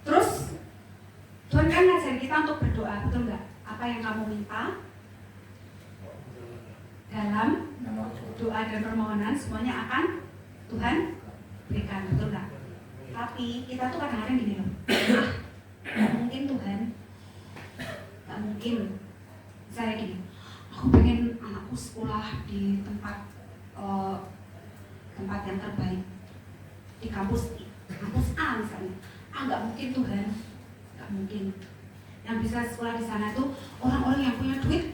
[SPEAKER 5] Terus Tuhan kan ngajarin kita untuk berdoa, betul nggak? Apa yang kamu minta dalam doa dan permohonan semuanya akan Tuhan berikan, betul nggak? Tapi kita tuh kadang-kadang gini loh, nggak mungkin Tuhan, nggak mungkin. Saya gini, aku pengen anakku sekolah di tempat yang terbaik, di kampus A misalnya. Nggak mungkin Tuhan, nggak mungkin. Yang bisa sekolah di sana tuh orang-orang yang punya duit,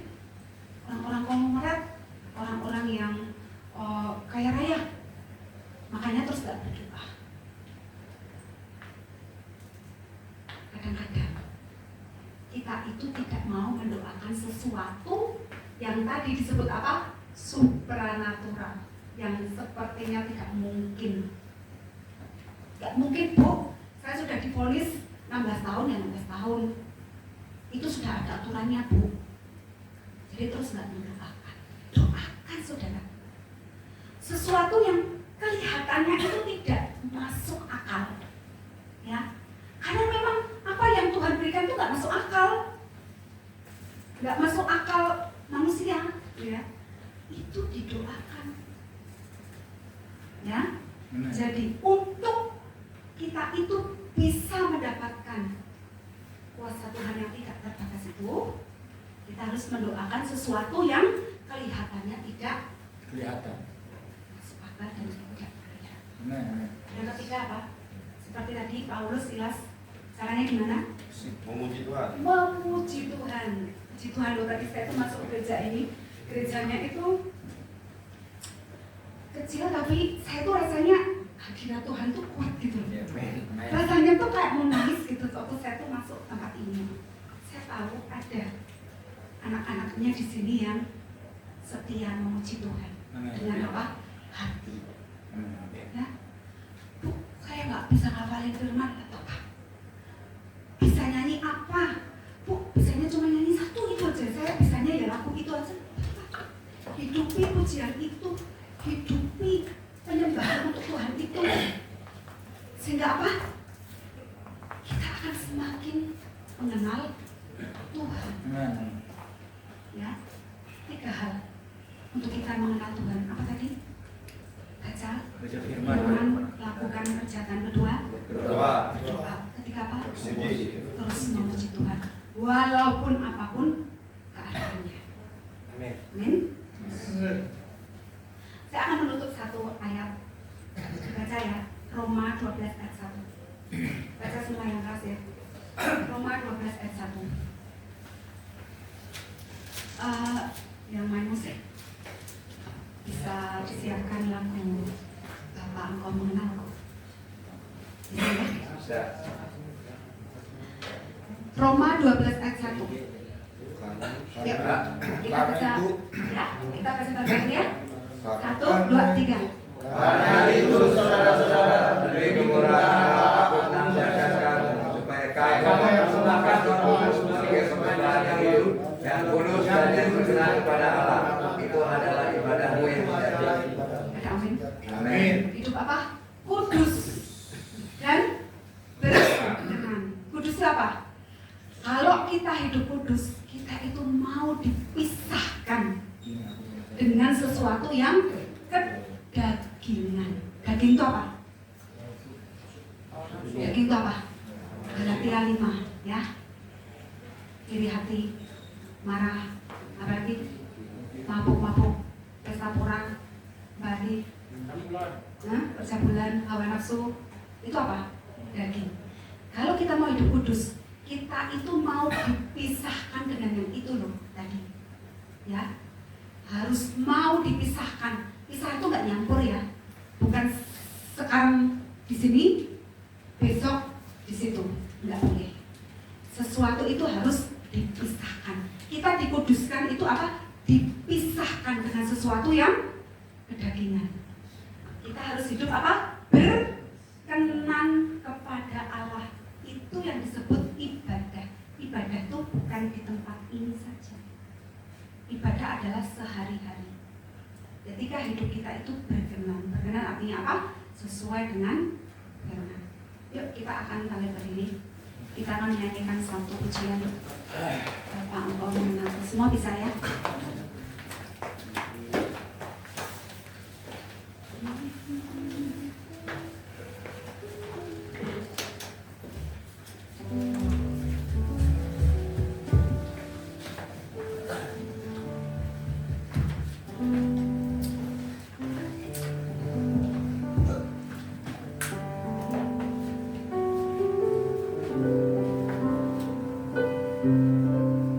[SPEAKER 5] orang-orang konglomerat, orang-orang yang kaya raya. Makanya terus nggak berdoa. Kadang-kadang kita itu tidak mau mendoakan sesuatu yang tadi disebut apa? Supranatural, yang sepertinya tidak mungkin. Gak mungkin Bu, saya sudah divonis 16 tahun ya 16 tahun. Itu sudah ada aturannya Bu. Jadi terus gak mendoakan. Doakan saudara. Sesuatu yang kelihatannya itu tidak masuk akal, ya. Karena memang apa yang Tuhan berikan itu gak masuk akal. Gak masuk akal manusia, ya. Itu didoakan, ya. Jadi untuk kita itu bisa mendapatkan kuasa Tuhan yang tidak terbatas itu, kita harus mendoakan sesuatu yang kelihatannya tidak
[SPEAKER 3] Kelihatan.
[SPEAKER 5] masuk akal dan tidak kelihatan. Yang ketiga apa? Seperti tadi Paulus, Silas, caranya gimana?
[SPEAKER 2] Memuji Tuhan.
[SPEAKER 5] Memuji Tuhan. Puji Tuhan loh, tadi saya tuh masuk gereja ini, gerejanya itu kecil tapi saya tuh rasanya hadirat Tuhan tuh kuat gitu. Rasanya tuh kayak mau nangis gitu waktu saya tuh masuk tempat ini. Saya tahu ada anak-anaknya di sini yang setia memuji Tuhan dengan apa? Hati. Ya, Bu, saya nggak bisa ngafalin firman atau apa? Bisa nyanyi apa? Bu, bisanya cuma nyanyi satu itu aja. Saya bisanya ya lagu itu aja. Hidupi pujian itu, hidupi
[SPEAKER 3] Baca firman.
[SPEAKER 5] Firman, lakukan kerjaan kedua.
[SPEAKER 2] Berdoa.
[SPEAKER 5] Berdoa. Ketiga apa?
[SPEAKER 2] Bersuci.
[SPEAKER 5] Terus memuji Tuhan. Walaupun apapun keadaannya.
[SPEAKER 2] Amin.
[SPEAKER 5] Amin. Saya akan menutup satu ayat. Baca ya. Roma 12 ayat 1. Baca semua yang keras ya. Roma 12 ayat 1. Yang main musik bisa disiapkan lagu Bapak Engkau Mengenalku. Bisa ya?
[SPEAKER 2] Bisa.
[SPEAKER 5] Roma 12 ayat 1. Yuk, kita baca ya, kita baca bareng ya. 1, 2, 3.
[SPEAKER 2] Karena itu saudara-saudara, dari kemurahan Allah aku menasihatkan supaya kamu mempersembahkan Roh Kudus sebagai persembahan yang hidup, yang kudus dan yang berkenan kepada Allah. Itu adalah ibadahmu yang sejati.
[SPEAKER 5] Ada amin.
[SPEAKER 2] Amin.
[SPEAKER 5] Hidup apa? Kudus dan berkenan. Kudus itu apa? Kalau kita hidup kudus, kita itu mau dipisahkan dengan sesuatu yang kedagingan. Daging itu apa? Daging itu apa? Galatia 5 ya. Iri hati, marah, apalagi mabuk-mabuk, pesta porang, balik, percabulan, hawa nafsu, itu apa? Daging. Kalau kita mau hidup kudus, kita itu mau dipisahkan dengan yang itu loh tadi, ya harus mau dipisahkan. Pisah itu nggak nyampur ya, bukan sekarang di sini, besok di situ, nggak boleh. Sesuatu itu harus dipisahkan. Kita dikuduskan itu apa? Dipisahkan dengan sesuatu yang kedagingan. Kita harus hidup apa? Berkenan kepada Allah. Itu yang disebut ibadah. Ibadah itu bukan di tempat ini saja. Ibadah adalah sehari-hari. Ketika hidup kita itu berkenan. Berkenan artinya apa? Sesuai dengan firman. Yuk kita akan balik berdiri. Kita akan menyanyikan satu pujian. Bapak Engkau Mengenalku. Semua bisa ya?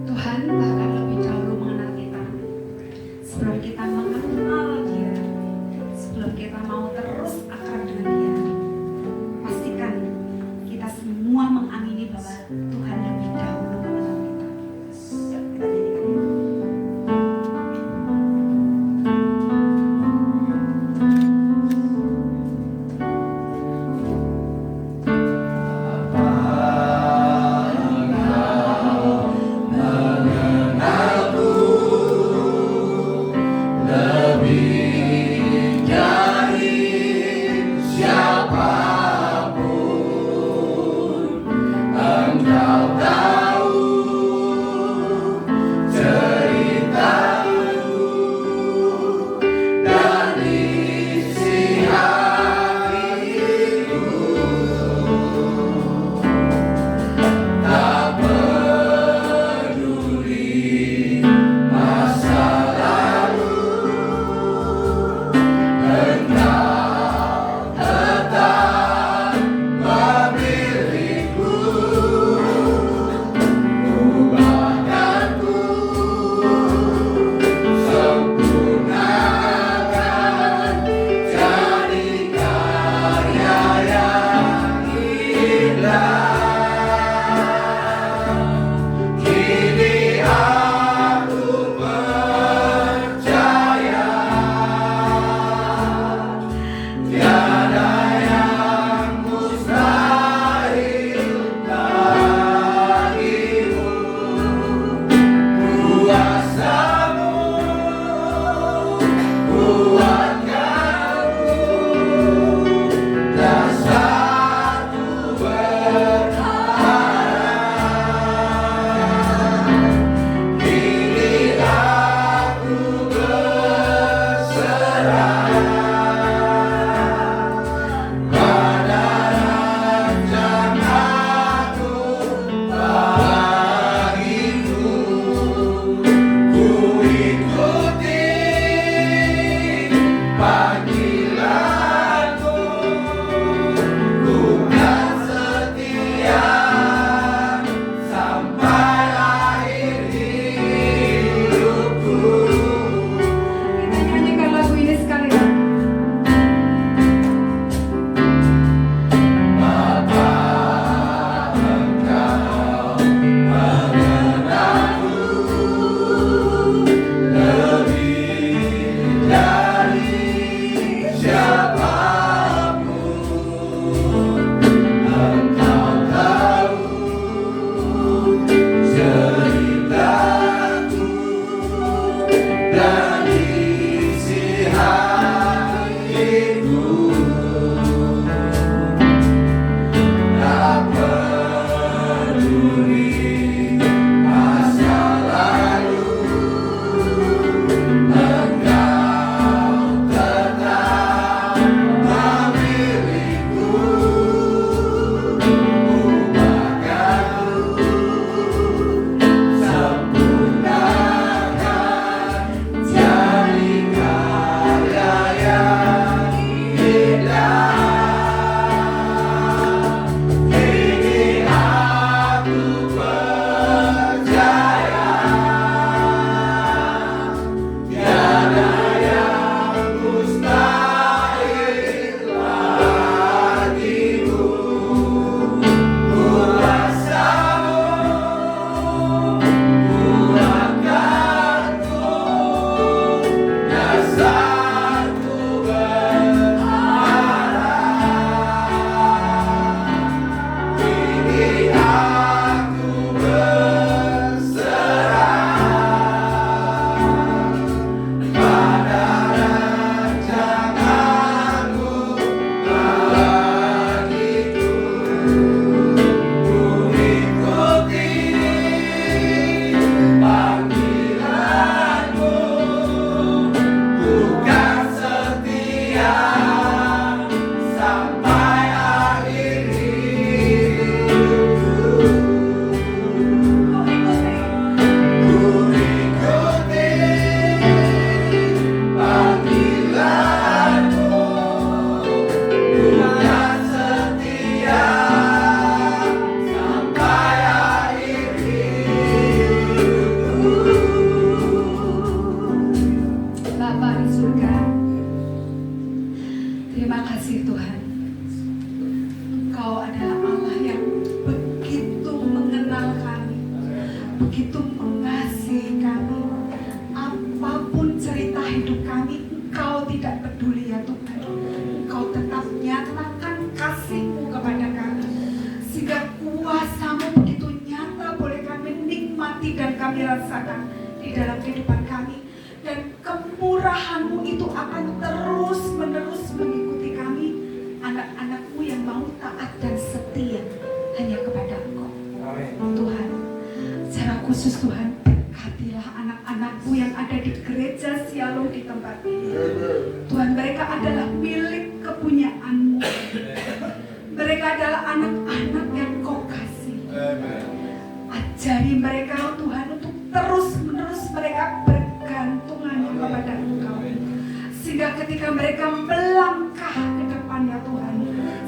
[SPEAKER 5] Tuhan bahkan lebih dahulu mengenal kita. Sebelum kita mengenal Dia, sebelum kita mau terus akrab dengan Dia, pastikan kita semua mengamini bahwa Tuhan lebih dahulu mengenal kita. Yuk, kita nyanyikan ya.
[SPEAKER 2] Lebih dari
[SPEAKER 5] Terima kasih Tuhan. Engkau adalah Allah yang begitu mengenal kami, begitu mengasihi kami. Apapun cerita hidup kami, Engkau tidak peduli ya Tuhan. Engkau tetap nyatakan kasih-Mu kepada kami, sehingga kuasa-Mu begitu nyata boleh kami nikmati dan kami rasakan di dalam kehidupan kami. Dan kemurahan-Mu itu akan terus-menerus mengikuti kami, anak-anak-Mu yang mau taat dan setia hanya kepada Engkau. Tuhan, secara khusus Tuhan, berkatilah anak-anak-Mu yang ada di gereja Shalom di tempat ini. Tuhan, mereka adalah milik kepunyaan-Mu. Mereka adalah anak-anak yang Kau kasih. Ajari mereka Tuhan untuk terus-menerus mereka bergantung hanya kepada Engkau, sehingga ketika mereka melangkah ke depannya Tuhan,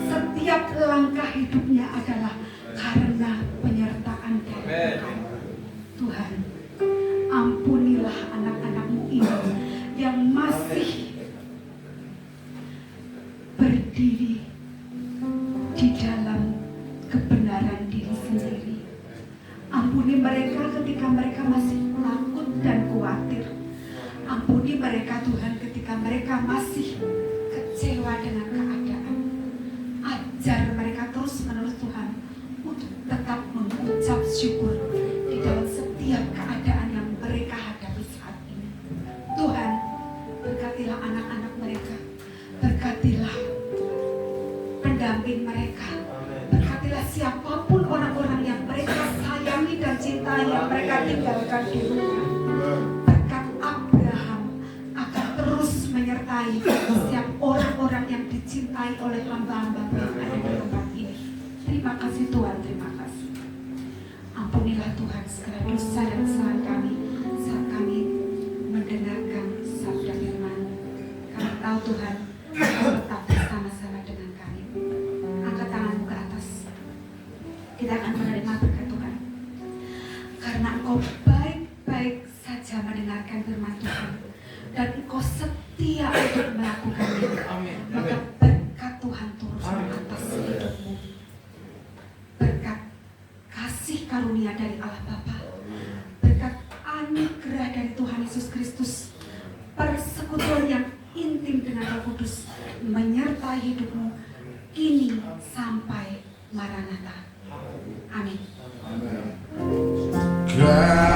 [SPEAKER 5] setiap langkah hidupnya adalah karena penyertaan dari Engkau. Tuhan, ampunilah anak-anak-Mu ini yang masih berdiri di dalam kebenaran diri sendiri. Ampuni mereka ketika mereka masih takut dan khawatir. Ampuni mereka Tuhan ketika mereka masih kecewa dengan keadaan. Ajar mereka terus-menerus Tuhan untuk tetap mengucap syukur di dalam setiap keadaan yang mereka hadapi saat ini. Tuhan, berkatilah anak-anak mereka, berkatilah pendamping mereka, berkatilah siapapun orang-orang yang mereka sayangi dan cintai yang mereka tinggalkan di rumah. Berkat Abraham akan terus menyertai setiap orang-orang yang dicintai oleh hamba-hamba yang ada di tempat ini. Terima kasih Tuhan, terima kasih. Ampunilah Tuhan segala dosa dan kesalahan kami saat kami mendengarkan sabda firman. Kami tahu Tuhan, Kau tetap bersama-sama dengan kami. Angkat tanganmu ke atas. Kita akan menerima berkat Tuhan. Karena Engkau baik-baik saja mendengarkan firman Tuhan, dan Engkau setia untuk melakukannya. Maka berkat Tuhan turun atas hidupmu. Berkat kasih karunia dari Allah Bapa, berkat anugerah dari Tuhan Yesus Kristus, persekutuan yang intim dengan Roh Kudus menyertai hidupmu kini sampai Maranatha. Amin.
[SPEAKER 4] God.